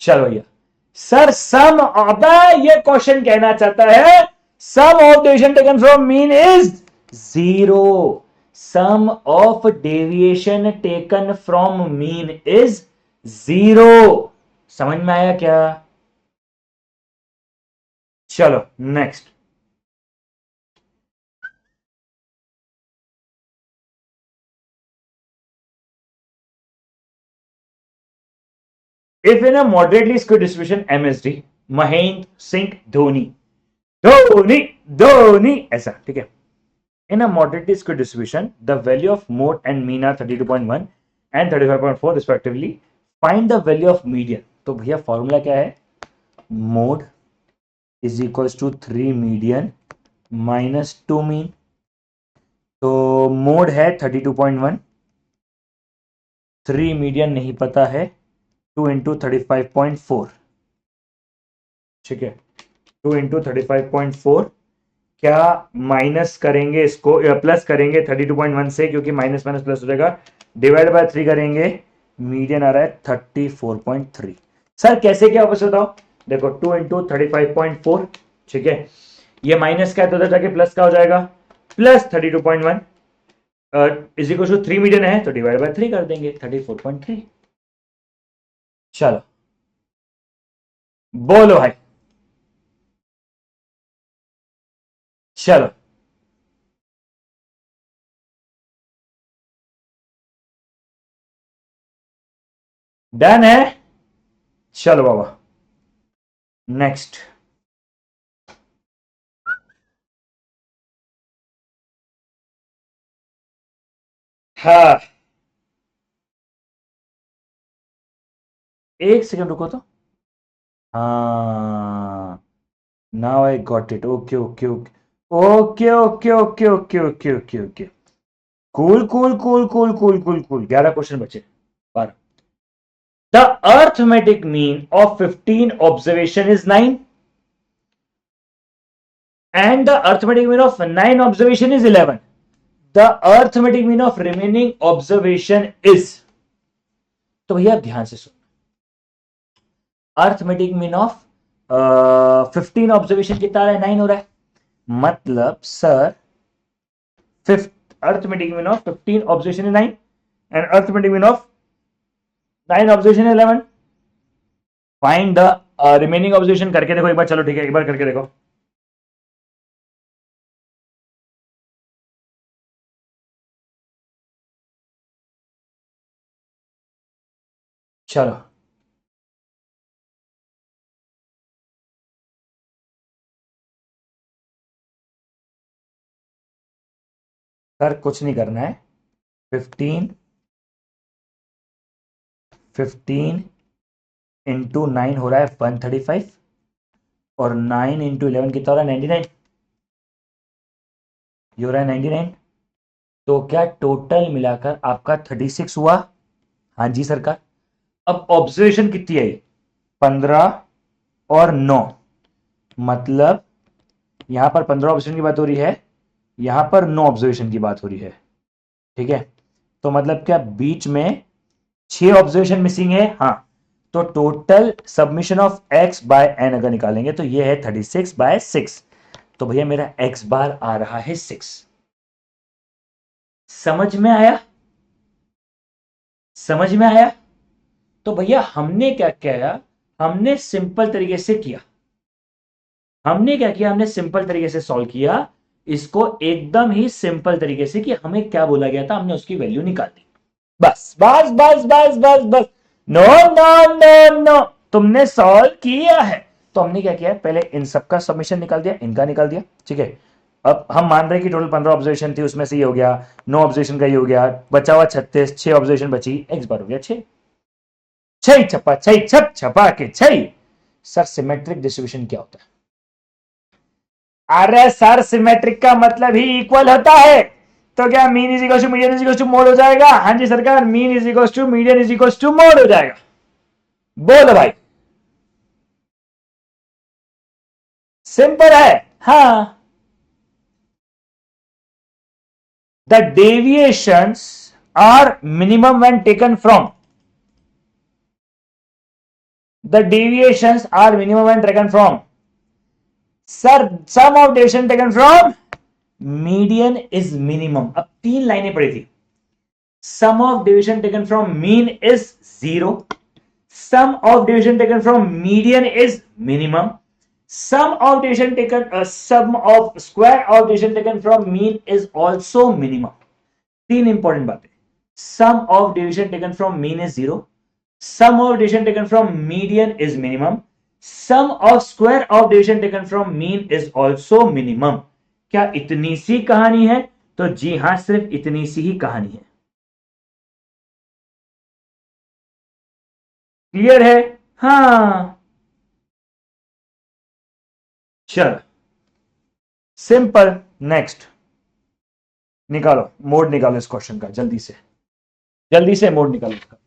चलो भैया, सर सम, अब ये क्वेश्चन कहना चाहता है sum of deviation taken from mean is 0। Sum of deviation taken from mean is 0। समझ में आया क्या? चलो next. If in a moderately skewed distribution MSD, Mahendra Singh Dhoni, Dhoni Dhoni, ऐसा, ठीक है। In a moderately skewed distribution, the value of mode and mean are 32.1 and 35.4 respectively. Find the value of median. तो भैया फॉर्मूला क्या है? Mode is equals to 3 median minus 2 mean. तो मोड है 32.1, 3 मीडियन नहीं पता है, 2 इंटू 35.4, ठीक है, 2 इंटू 35.4, क्या माइनस करेंगे इसको या प्लस करेंगे 32.1 से, क्योंकि माइनस माइनस प्लस हो जाएगा, डिवाइड बाय 3 करेंगे, मीडियन आ रहा है 34.3। सर कैसे क्या वापस बताओ? देखो 2 इंटू 35.4, ठीक है, ये माइनस का है तो उधर जाके प्लस का हो जाएगा, plus 32.1 is equal to 3 median है तो डिवाइड बाय 3 कर देंगे, 34.3। चलो बोलो भाई, चलो डन है। चलो बाबा नेक्स्ट। हाँ एक सेकंड रुको तो। हाँ now I got it. Okay okay okay okay okay okay okay okay okay cool cool cool cool cool cool cool 11 question बचे। 12। The arithmetic mean of 15 observation is 9 and the arithmetic mean of 9 observation is 11. The arithmetic mean of remaining observation is, तो भैया ध्यान से सुन, अर्थमेटिक मीन ऑफ 15 ऑब्जर्वेशन कितना आ रहा है? 9 हो रहा है, मतलब sir fifth arithmetic mean of 15 observation है 9 and arithmetic mean of 9 observation है 11। फाइंड द रिमेनिंग ऑब्जर्वेशन करके देखो एक बार, चलो ठीक है एक बार करके देखो। चलो सर कुछ नहीं करना है, 15 इंटू 9 हो रहा है 135 और 9 इंटू 11 कितना हो रहा है? 99। ये हो रहा है 99। तो क्या टोटल मिलाकर आपका 36 हुआ? हाँ जी सरकार। अब ऑब्जर्वेशन कितनी आई? 15 और 9, मतलब यहां पर 15 ऑब्जर्वेशन की बात हो रही है, यहां पर 9 ऑब्जर्वेशन की बात हो रही है, ठीक है। तो मतलब क्या बीच में 6 ऑब्जर्वेशन मिसिंग है? हाँ। तो total submission of x by n अगर निकालेंगे तो ये है 36/6। तो भैया मेरा x बार आ रहा है 6। समझ में आया? समझ में आया? तो भैया हमने क्या किया? हमने सिंपल तरीके से किया। हमने क्या किया? हमने सिंपल तरीके से सॉल्व किया इसको, एकदम ही सिंपल तरीके से कि हमें क्या बोला गया था हमने उसकी वैल्यू निकाल दी। बस बस बस बस बस बस। नो नो नो नो, तुमने सॉल्व किया है तो हमने क्या किया? पहले इन सबका सबमिशन निकाल दिया, इनका निकाल दिया, ठीक है। अब हम मान रहे हैं कि टोटल 15 ऑब्जर्वेशन थी, उसमें से ये हो गया 9 ऑब्जर्वेशन का ये हो गया, बचा हुआ 36, 6 ऑब्जर्वेशन बची, एक्स बार हो गया 6। 6 छप्पा 6 छप छपा के 6। सर सिमेट्रिक डिस्ट्रीब्यूशन क्या होता है? अरे सर सिमेट्रिक का मतलब ही इक्वल होता है, तो क्या mean is equal to median is equal to mode हो जाएगा? हाँ जी सरकार, mean is equal to median is equal to mode हो जाएगा। बोलो भाई, सिंपल है। हाँ, the deviations are minimum when taken from, the deviations are minimum when taken from, sir sum of deviation taken from median is minimum. अब 3 लाइनें पड़ी थी। Sum of deviation taken from mean is 0, sum of deviation taken from median is minimum, sum of deviation taken sum of square of deviation taken from mean is also minimum। 3 important बातें। sum of deviation taken from mean is 0, sum of deviation taken from median is minimum, sum of square of deviation taken from mean is also minimum। क्या इतनी सी कहानी है? तो जी हां, सिर्फ इतनी सी ही कहानी है। क्लियर है? हाँ, चल, सिंपल। नेक्स्ट, निकालो मोड, निकालो इस क्वेश्चन का जल्दी से, जल्दी से मोड निकालो इसका।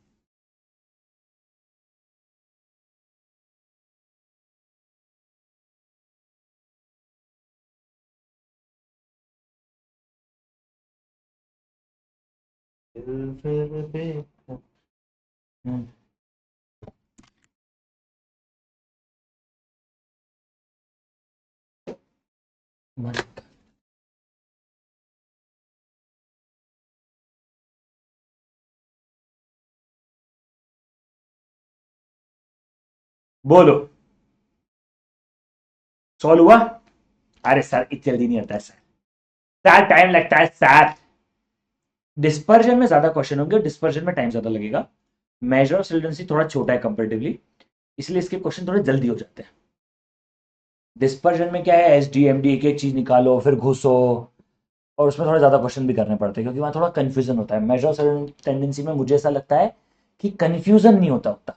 बोलो, सॉल्व हुआ? अरे सर इतनी जल्दी नहीं आता है सर, सर टाइम लगता है सर। डिस्पर्जन में ज्यादा क्वेश्चन होंगे, डिस्पर्जन में टाइम ज्यादा लगेगा। मेजर ऑफ रिडंडेंसी थोड़ा छोटा है कंपेरेटिवली, इसलिए इसके क्वेश्चन थोड़े जल्दी हो जाते हैं। डिस्पर्जन में क्या है, एस डी एम डी, एक एक चीज निकालो फिर घुसो, और उसमें थोड़ा ज्यादा क्वेश्चन भी करने पड़ते हैं क्योंकि वहां थोड़ा कंफ्यूजन होता है। मेजर ऑफ टेंडेंसी में मुझे ऐसा लगता है कि कंफ्यूजन नहीं होता उतना,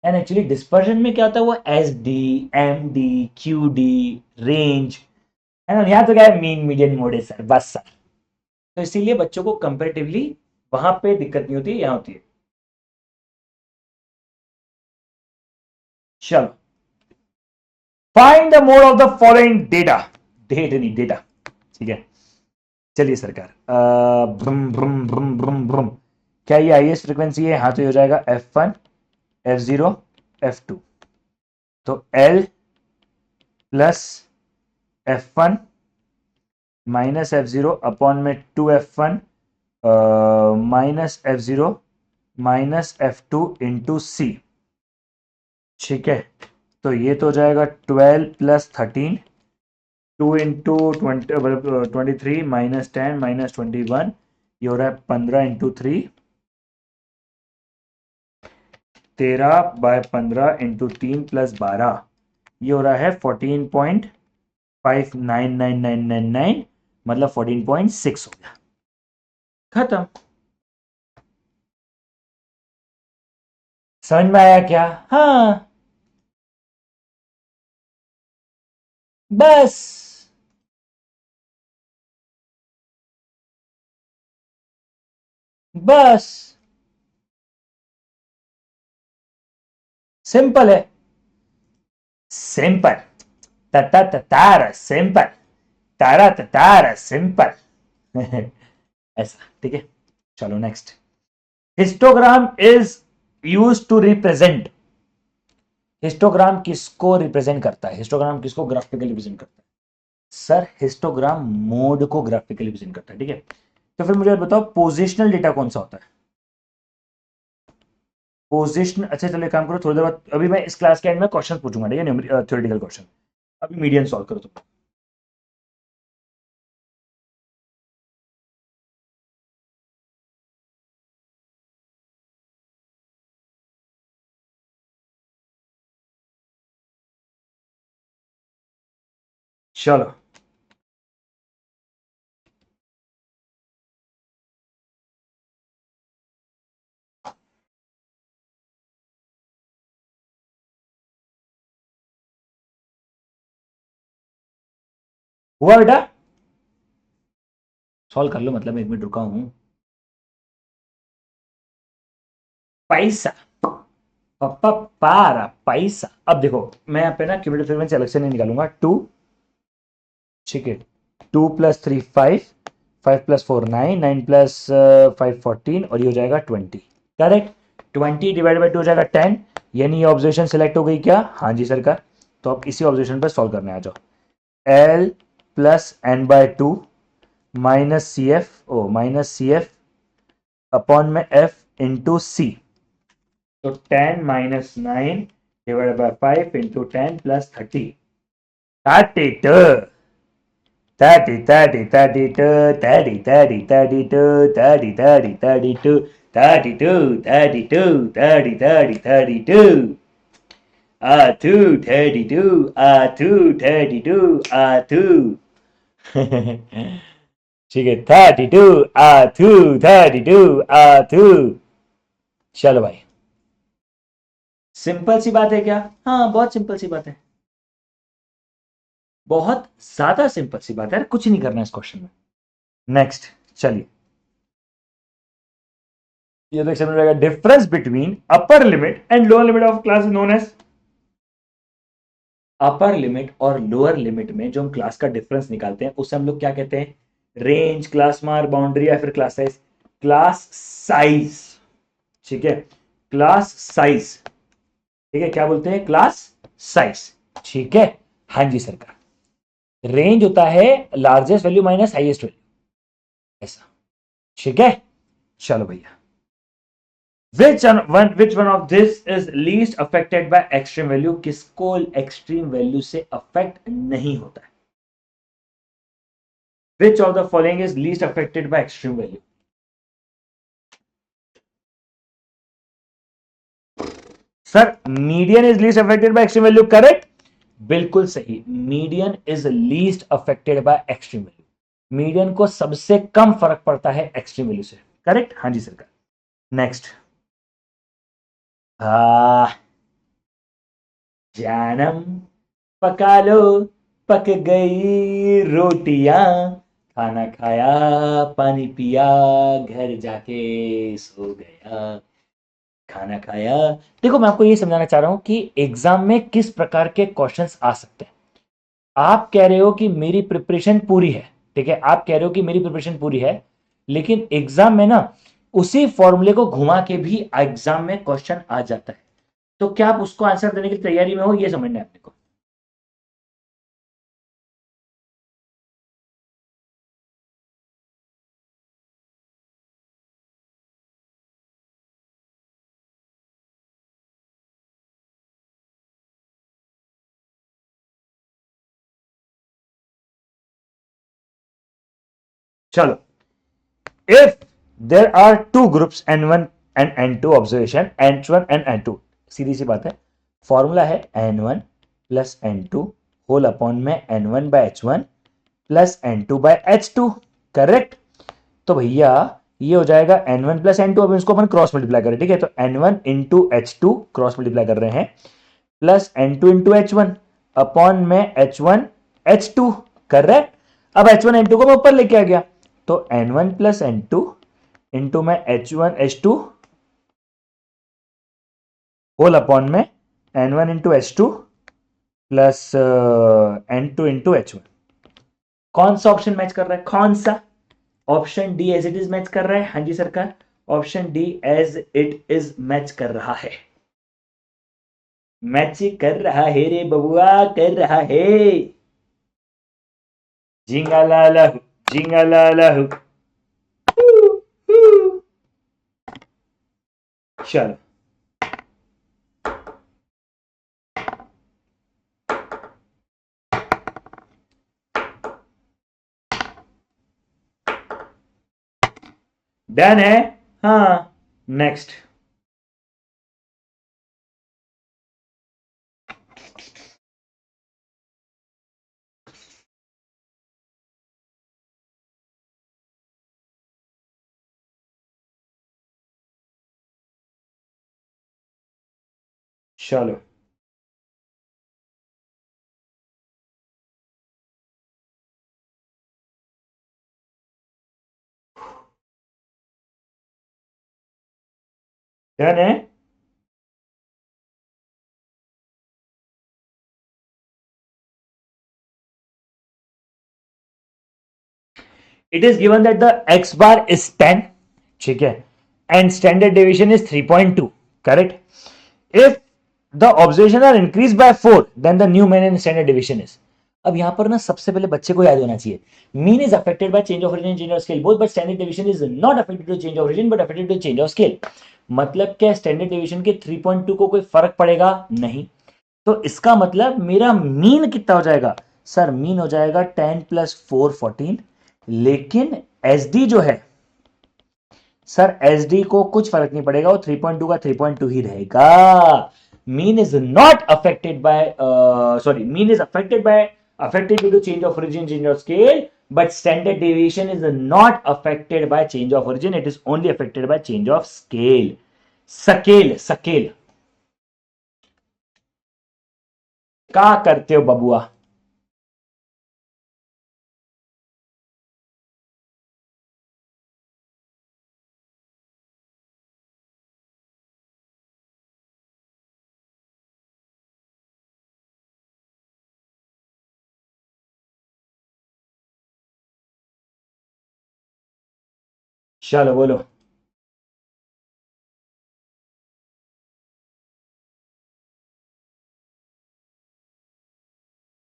एंड एक्चुअली डिस्पर्जन में क्या होता है, वो S D, M D, Q D, range है ना। यहाँ तो क्या है, मीन मीडियन मोड है सर, बस सर। तो इसीलिए बच्चों को कंपेरेटिवली वहां पे दिक्कत नहीं होती, यहाँ होती है। चलो, find the mode of the following data, date नहीं डेटा, ठीक है। चलिए सरकार, ब्रम ब्रम ब्रम ब्रम ब्रम, क्या ये हाईएस्ट फ्रीक्वेंसी है? हाँ, तो ये हो जाएगा F1, F0, F2। तो L plus F1 minus F0 upon में 2F1 minus F0 minus F2 into सी, ठीक है। तो ये तो हो जाएगा 12 प्लस 13, 2 इंटू 23 माइनस 10 माइनस 21, ये हो रहा है 15 इंटू 3, 13 बाय 15 इंटू 3 प्लस 12, ये हो रहा है 14.59999, मतलब 14.6 हो गया, खत्म। समझ में आया क्या? हाँ, बस, बस, सिंपल है, सिंपल, तता ततारा सिंपल, तारा ततारा सिंपल। ऐसा, ठीक है। चलो next, histogram is use to represent, histogram किसको रिप्रेजेंट करता है? हिस्टोग्राम किसको ग्राफिकली रिप्रेजेंट करता है? सर हिस्टोग्राम मोड को ग्राफिकली रिप्रेजेंट करता है, ठीक है। तो फिर मुझे बताओ पोजिशनल डेटा कौन सा होता है? पोजिशन, अच्छा चलो एक काम करो, थोड़ी देर बाद, अभी मैं इस क्लास के एंड में क्वेश्चन पूछूंगा, ठीक है, थ्योरेटिकल क्वेश्चन। अभी मीडियन सॉल्व करो तुम। चलो, हुआ बेटा? सॉल्व कर लो, मतलब 1 मिनट रुका हूं। पैसा, पप्पा पारा पैसा। अब देखो, मैं यहाँ पे ना क्यूबिक फ्रीक्वेंसी अलग से नहीं निकालूंगा, 2, ठीक है, 2 प्लस 3 5, 5 प्लस 4 9, 9 प्लस 5 14, और ये हो जाएगा 20, करेक्ट। 20 डिवाइड बाई 2 हो जाएगा 10, यानी ये ऑब्जर्वेशन सिलेक्ट हो गई क्या? हाँ जी सरकार। तो अब इसी ऑब्जर्वेशन पर सॉल्व करने आ जाओ। L plus N by 2 minus C F, O minus C F upon में F इंटू सी, तो 10 minus 9 divide by 5 into 10 plus 30, 32, 30, 30, 32, 30, 30, 32, 30, 30, 32, 32, 32, 30, 30, 32. 232, 232, 2. ठीक है, 32 आथू, 32 आथू। चलो भाई, सिंपल सी बात है क्या? हाँ, बहुत सिंपल सी बात है, बहुत ज्यादा सिंपल सी बात है, कुछ नहीं करना इस क्वेश्चन में। नेक्स्ट, चलिए, ये तो एक्शन रहेगा, difference between upper limit and lower limit of class known as. Upper limit और लोअर लिमिट में जो हम क्लास का डिफरेंस निकालते हैं उसे हम लोग क्या कहते हैं? रेंज, क्लास मार्क, बाउंड्री, या फिर क्लास साइज? Class size. ठीक है, क्लास साइज। ठीक है, क्या बोलते हैं? Class size. ठीक है, हाँ जी सरकार। रेंज होता है largest value minus highest value, ऐसा। ठीक है, चलो भैया, which one of this is least affected by extreme value? किसको एक्सट्रीम वैल्यू से अफेक्ट नहीं होता है? Which of the following is least affected by extreme value? Sir, median is least affected by extreme value, correct, बिल्कुल सही। Median is least affected by extreme value, median को सबसे कम फर्क पड़ता है एक्सट्रीम वैल्यू से, करेक्ट, हाँ जी सरकार। नेक्स्ट, जानम पका लो, पक गई रोटियां, खाना खाया, पानी पिया, घर जाके सो गया। खाना खाया। देखो, मैं आपको ये समझाना चाह रहा हूं कि एग्जाम में किस प्रकार के क्वेश्चंस आ सकते हैं। आप कह रहे हो कि मेरी प्रिपरेशन पूरी है, ठीक है, आप कह रहे हो कि मेरी प्रिपरेशन पूरी है, लेकिन एग्जाम में ना उसी फॉर्मूले को घुमा के भी एग्जाम में क्वेश्चन आ जाता है। तो क्या आप उसको आंसर देने की तैयारी में हो, ये समझना है आपको। चलो, if there are two groups n1 and n2 observation, n1 and n2, सीधी सी बात है, फॉर्मूला है n1 plus n2 whole upon में n1 bye h1 plus n2 bye h2, correct. तो भैया ये हो जाएगा n1 प्लस n2, अब इसको अपन क्रॉस मल्टीप्लाई करें, ठीक है, तो n1 into h2 cross multiply कर रहे हैं, plus n2 into h1 upon में h1 h2, करेक्ट। अब h1 n2 को मैं ऊपर लेके आ गया, तो n1 प्लस n2 इंटू में h1 h2 होल अपॉन में n1 into h2 plus n2 into h1। कौन सा ऑप्शन मैच कर रहा है? कौन सा? Option D as it is match कर रहा है, हाँ जी सरकार, option D as it is match कर रहा है, मैच कर रहा है रे बबुआ, कर रहा है। झिंगा लाला झिंगा लाला। चलो, डन है, हाँ। नेक्स्ट, चलो, डन है। It is given that the x bar is 10, ठीक है, and standard deviation is 3.2, correct? If the observation are increased by 4, then the new mean and standard deviation is। अब यहां पर ना सबसे पहले बच्चे को याद होना चाहिए, mean is affected by change of origin, change of scale both, but standard deviation is not affected to change of origin but affected to change of scale. मतलब क्या, स्टैंडर्ड डेविएशन के 3.2 को कोई फर्क पड़ेगा नहीं, तो इसका मतलब मेरा मीन कितना हो जाएगा? सर मीन हो जाएगा 10 प्लस 4 14, लेकिन एसडी जो है सर, एसडी को कुछ फर्क नहीं पड़ेगा, वो 3.2 का 3.2 ही रहेगा। Mean is not affected by, sorry, mean is affected by, affected due to change of origin, change of scale, but standard deviation is not affected by change of origin, it is only affected by change of scale. Scale क्या करते हो बबुआ? चलो बोलो।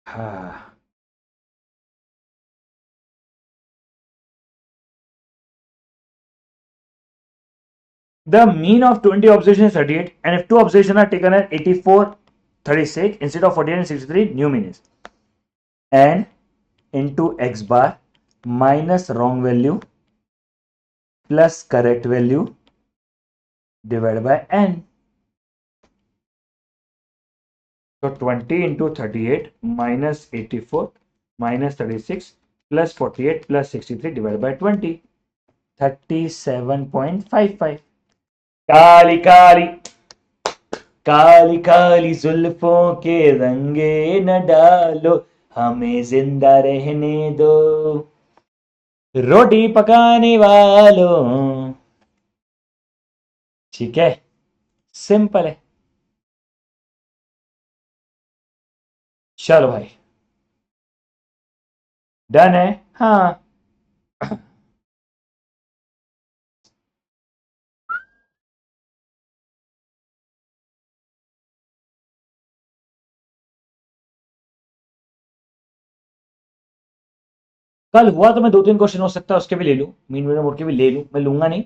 हाँ, the mean of 20 observations is 38, and if two observations are taken at 84, 36 instead of 48 and 63, new mean is n into x bar minus wrong value plus correct value divided by n. So 20 into 38 minus 84 minus 36 plus 48 plus 63 divided by 20, 37.55. Kali Kali Kali काली जुल्फों के रंगे न डालो, हमें जिंदा रहने दो रोटी पकाने वालों। ठीक है, सिंपल है। चलो भाई, डन है। हाँ, कल हुआ तो मैं 2-3 क्वेश्चन हो सकता है उसके भी ले लूं, मीन मीडियम मोड के भी ले लूं, मैं लूंगा नहीं,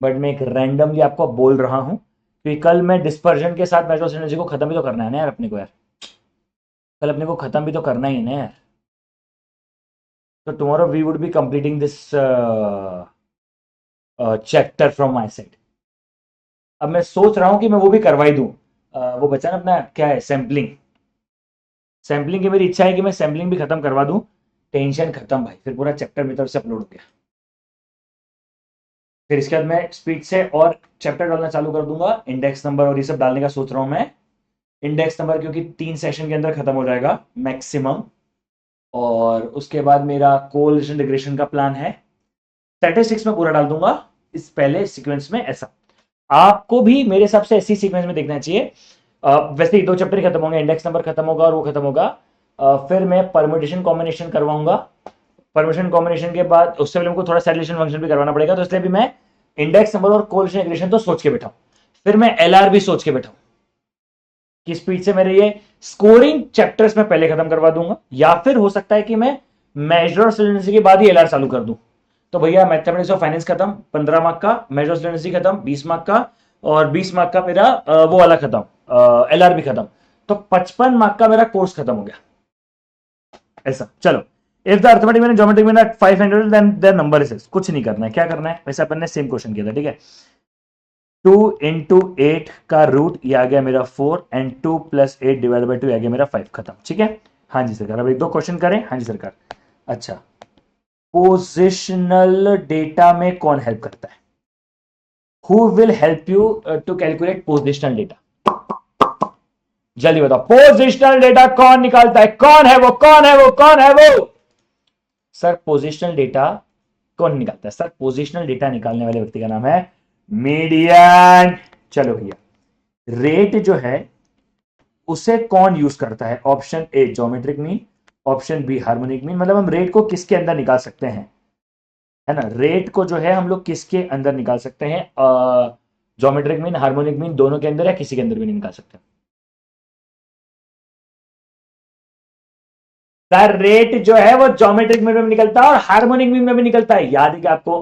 बट मैं एक रैंडमली आपको बोल रहा हूं क्योंकि कल मैं डिस्पर्जन के साथ मेट्रो एनर्जी को खत्म भी तो करना है ना यार अपने को यार, कल अपने को खत्म भी तो करना ही है ना यार। तो tomorrow we would be completing this chapter from my side. अब मैं सोच रहा हूं कि मैं वो भी करवा ही दूं, वो बचा ना अपना क्या है, सैम्पलिंग। सैम्पलिंग की मेरी इच्छा है कि मैं सैम्पलिंग भी खत्म करवा दूं, टेंशन खत्म भाई, फिर पूरा चैप्टर मेरी तरफ से अपलोड हो गया। फिर इसके बाद मैं स्पीड से और चैप्टर डालना चालू कर दूंगा, इंडेक्स नंबर और ये सब डालने का सोच रहा हूं मैं। इंडेक्स नंबर क्योंकि 3 सेशन के अंदर खत्म हो जाएगा मैक्सिमम, और उसके बाद मेरा कोलिशन रिग्रेशन का प्लान है। स्टैटिस्टिक्स में पूरा डाल दूंगा इस पहले सीक्वेंस में। ऐसा आपको भी मेरे हिसाब से ऐसी सीक्वेंस में देखना चाहिए। वैसे ही 2 चैप्टर खत्म होंगे, इंडेक्स नंबर खत्म होगा और वो खत्म होगा, फिर मैं परम्यूटेशन कॉम्बिनेशन करवाऊंगा। परम्यूटेशन कॉम्बिनेशन के बाद उससे पहले हमको थोड़ा सैचुरेशन फंक्शन भी करवाना पड़ेगा, तो इसलिए भी मैं इंडेक्स नंबर और कोलिशन रिग्रेशन तो सोच के बैठा हूं, फिर मैं एलआर भी सोच के बैठा हूं कि स्पीड से मेरे ये स्कोरिंग चैप्टर्स में पहले खत्म करवा दूंगा, या फिर हो सकता है कि मैं मेजर ऑफ सॉलिडेंसी के बाद ही एलआर चालू कर दूं। तो भैया मैथमेटिक्स ऑफ फाइनेंस खत्म 15 मार्क का, मेजर ऑफ सॉलिडेंसी खत्म 20 मार्क का, और 20 मार्क का मेरा वो वाला खत्म, एलआर भी खत्म, तो 55 मार्क का मेरा कोर्स खत्म हो गया। ऐसा चलो, if the arithmetic mean geometric mean 500 then there number is, कुछ नहीं करना है, क्या करना है वैसे अपन ने सेम क्वेश्चन किया था, ठीक है। 2 इंटू 8 का रूट, ये आ गया मेरा 4, एंड 2 प्लस 8 डिवाइड बाई 2 आ गया मेरा 5, खत्म। ठीक है, हाँ जी सरकार, अब 1-2 क्वेश्चन करें। हाँ जी सरकार। अच्छा, पोजिशनल डेटा में कौन हेल्प करता है? Who will help you to calculate positional data? जल्दी बताओ, पोजिशनल डेटा कौन निकालता है? कौन है वो, कौन है वो, कौन है वो? सर पोजिशनल डेटा कौन निकालता है? सर पोजिशनल डेटा निकालने वाले व्यक्ति का नाम है मीडियन। चलो भैया, रेट जो है उसे कौन यूज करता है? Option A geometric mean, option B harmonic mean. मतलब हम रेट को किसके अंदर निकाल सकते हैं, है ना, रेट को जो है हम लोग किसके अंदर निकाल सकते हैं? ज्योमेट्रिक मीन, हार्मोनिक मीन, दोनों के अंदर या किसी के अंदर भी नहीं निकाल सकते? सर रेट जो है वो ज्योमेट्रिक मीन में भी निकलता है और हार्मोनिक मीन में भी निकलता है। याद है कि आपको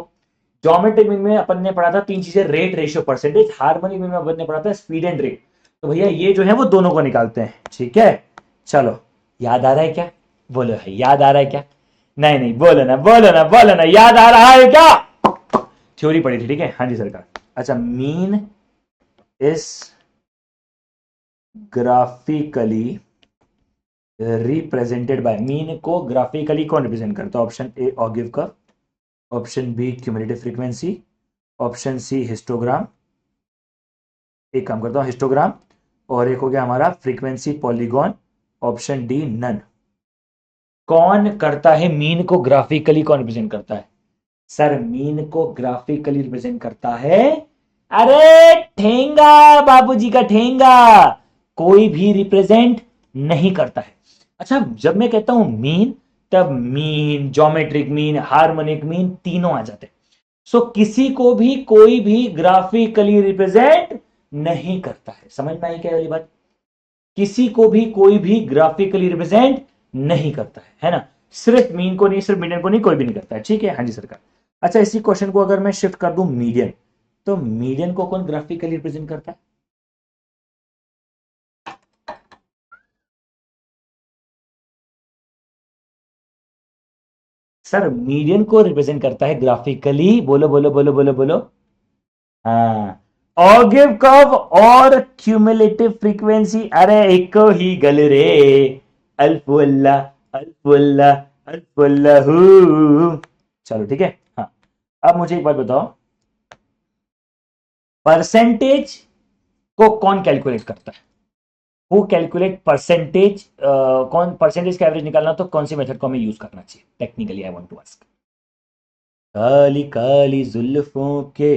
ज्योमेट्रिक मीन में अपन ने पढ़ा था 3 चीजें, rate, ratio, percentage. Harmonic mean में अपन ने पढ़ा था स्पीड एंड रेट। तो भैया ये जो है वो दोनों को निकालते हैं, ठीक है। चलो, याद आ रहा है क्या? बोलो है, याद आ रहा है क्या? नहीं नहीं, बोलो ना, बोलो ना, बोलो ना, याद आ रहा है क्या? थ्योरी पढ़ी थी, ठीक है। हाँ जी सरकार। अच्छा, mean is graphically represented by, mean को ग्राफिकली कौन रिप्रेजेंट करता है? Option A ogive curve, option B cumulative frequency, option C histogram, एक काम करता हूं हिस्टोग्राम, और एक हो गया हमारा frequency polygon, option D none. कौन करता है मीन को ग्राफिकली, कौन रिप्रेजेंट करता है? सर मीन को ग्राफिकली रिप्रेजेंट करता है, अरे ठेंगा, बाबूजी का ठेंगा, कोई भी रिप्रेजेंट नहीं करता है। अच्छा, जब मैं कहता हूं मीन, तब mean, geometric mean, harmonic mean तीनों आ जाते हैं। सो किसी को भी कोई भी ग्राफिकली रिप्रेजेंट नहीं करता है। समझ में आई क्या वाली बात? किसी को भी कोई भी ग्राफिकली रिप्रेजेंट नहीं करता है ना? सिर्फ मीन को नहीं, सिर्फ मीडियन को नहीं, कोई भी नहीं करता है। ठीक है, हाँ जी सरकार। अच्छा, इसी क्वेश्चन को अगर मैं शिफ्ट कर दूं मीडियन, तो मीडियन को कौन ग्राफिकली रिप्रेजेंट करता है? सर मीडियन को रिप्रेजेंट करता है ग्राफिकली, बोलो बोलो बोलो बोलो बोलो। हाँ, ऑगिव कर्व और क्यूमुलेटिव फ्रीक्वेंसी, अरे एक ही गल रे, अल्फुल्ला अल्फुल्ला अल्फुल्लाहू। चलो ठीक है। हाँ, अब मुझे एक बात बताओ, परसेंटेज को कौन कैलकुलेट करता है? वो कैलकुलेट परसेंटेज, कौन परसेंटेज का एवरेज निकालना, तो कौन सी मेथड को हमें यूज करना चाहिए technically? I want to ask. काली काली जुल्फों के,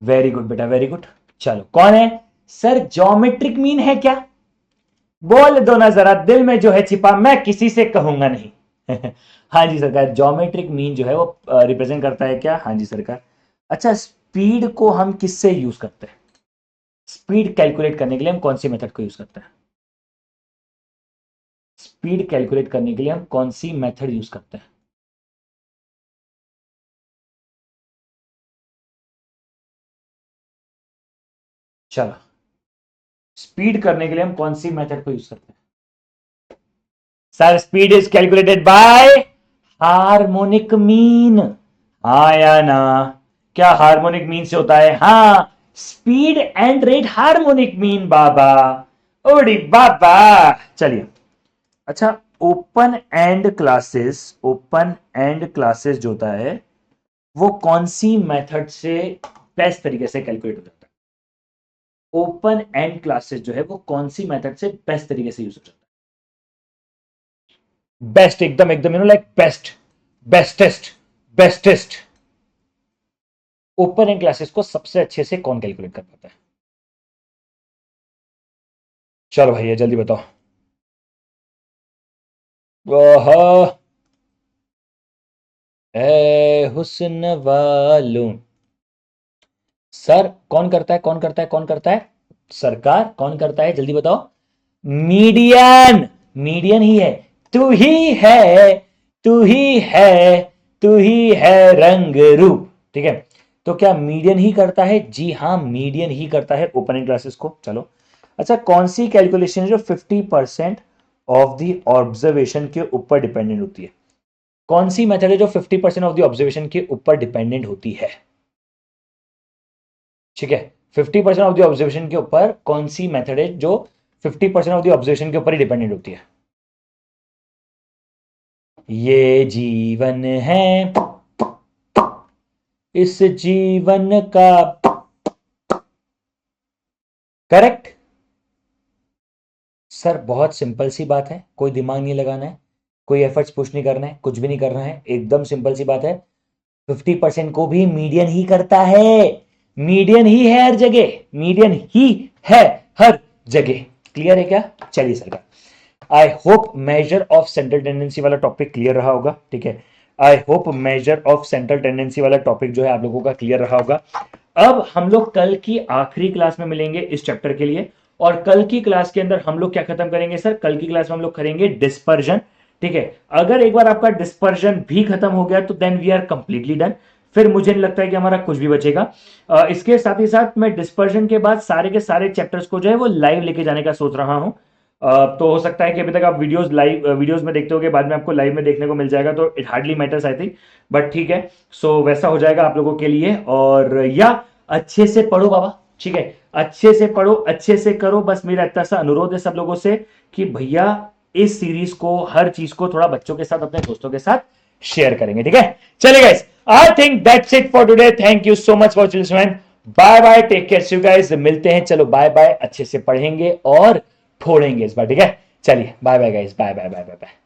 वेरी गुड बेटा, वेरी गुड। चलो, कौन है? सर ज्योमेट्रिक मीन है क्या? बोल दो ना जरा, दिल में जो है छिपा, मैं किसी से कहूंगा नहीं। हाँ जी सरकार, ज्योमेट्रिक मीन जो है वो रिप्रेजेंट करता है क्या? हाँ जी सरकार। अच्छा, स्पीड को हम किससे यूज करते हैं? स्पीड कैलकुलेट करने के लिए हम कौन सी मेथड को यूज करते हैं? स्पीड कैलकुलेट करने के लिए हम कौन सी मेथड यूज करते हैं? चलो, स्पीड करने के लिए हम कौन सी मेथड को यूज करते हैं? Sir speed is calculated by harmonic mean. हाँ या ना? क्या हार्मोनिक मीन से होता है? हाँ, speed and rate harmonic mean बाबा, ओडी बाबा। चलिए, अच्छा, open end classes, open end classes जो होता है वो कौन सी मेथड से बेस्ट तरीके से कैलकुलेट हो जाता है? ओपन एंड क्लासेस जो है वो कौन सी मेथड से बेस्ट तरीके से यूज हो जाता है? बेस्ट, एकदम एकदम, like best, bestest, bestest. Open end classes को सबसे अच्छे से कौन कैलकुलेट कर पाता है? चलो भैया जल्दी बताओ। वह है हुस्न वालों। सर कौन करता है, कौन करता है, कौन करता है? सरकार कौन करता है, जल्दी बताओ। मीडियन, मीडियन ही है। तू ही है, तू ही है, तू ही है रंग रूप। ठीक है, तो क्या मीडियन ही करता है? जी हाँ, मीडियन ही करता है ओपनिंग क्लासेस को। चलो, अच्छा, कौन सी कैलकुलेशन है जो 50% ऑफ द ऑब्जर्वेशन के ऊपर डिपेंडेंट होती है? कौन सी मेथड है जो 50% ऑफ द ऑब्जर्वेशन के ऊपर डिपेंडेंट होती है? ठीक है, 50% ऑफ द ऑब्जर्वेशन के ऊपर कौन सी मेथड है जो 50% ऑफ द ऑब्जर्वेशन के ऊपर ही डिपेंडेंट होती है? ये जीवन है, इस जीवन का, करेक्ट। सर बहुत सिंपल सी बात है, कोई दिमाग नहीं लगाना है, कोई एफर्ट्स पुश नहीं करना है, कुछ भी नहीं करना है, एकदम सिंपल सी बात है। 50% को भी मीडियन ही करता है, मीडियन ही है हर जगह, मीडियन ही है हर जगह। क्लियर है क्या? चलिए सरकार, I hope major of central tendency वाला टॉपिक क्लियर रहा होगा। ठीक है, I hope major of central tendency वाला टॉपिक जो है आप लोगों का क्लियर रहा होगा। अब हम लोग कल की आखिरी क्लास में मिलेंगे इस चैप्टर के लिए, और कल की क्लास के अंदर हम लोग क्या खत्म करेंगे सर? कल की क्लास में हम लोग करेंगे डिस्पर्जन। ठीक है, अगर एक बार आपका डिस्पर्जन भी खत्म हो गया तो then we are completely done. फिर मुझे नहीं लगता है कि हमारा कुछ भी बचेगा। इसके साथ ही साथ मैं डिस्पर्जन के बाद सारे के सारे चैप्टर्स को जो है वो लाइव लेके जाने का सोच रहा हूं। तो हो सकता है कि अभी तक आप वीडियोस में देखते होगे, बाद में आपको लाइव में देखने को मिल जाएगा, तो it hardly matters I think, but ठीक है। सो वैसा हो जाएगा आप लोगों के लिए। और या अच्छे से पढ़ो बाबा, ठीक है, अच्छे से पढ़ो, अच्छे से करो। बस मेरा इतना सा अनुरोध है सब लोगों से कि भैया इस सीरीज को, हर चीज को थोड़ा बच्चों के साथ, अपने दोस्तों के साथ शेयर करेंगे, ठीक है। चलिए guys, I think that's it for today. Thank you so much for listening. Bye bye, take care, see you guys, मिलते हैं। चलो बाय बाय, अच्छे से पढ़ेंगे और फोड़ेंगे इस बार, ठीक है। चलिए bye bye guys, bye bye bye bye bye.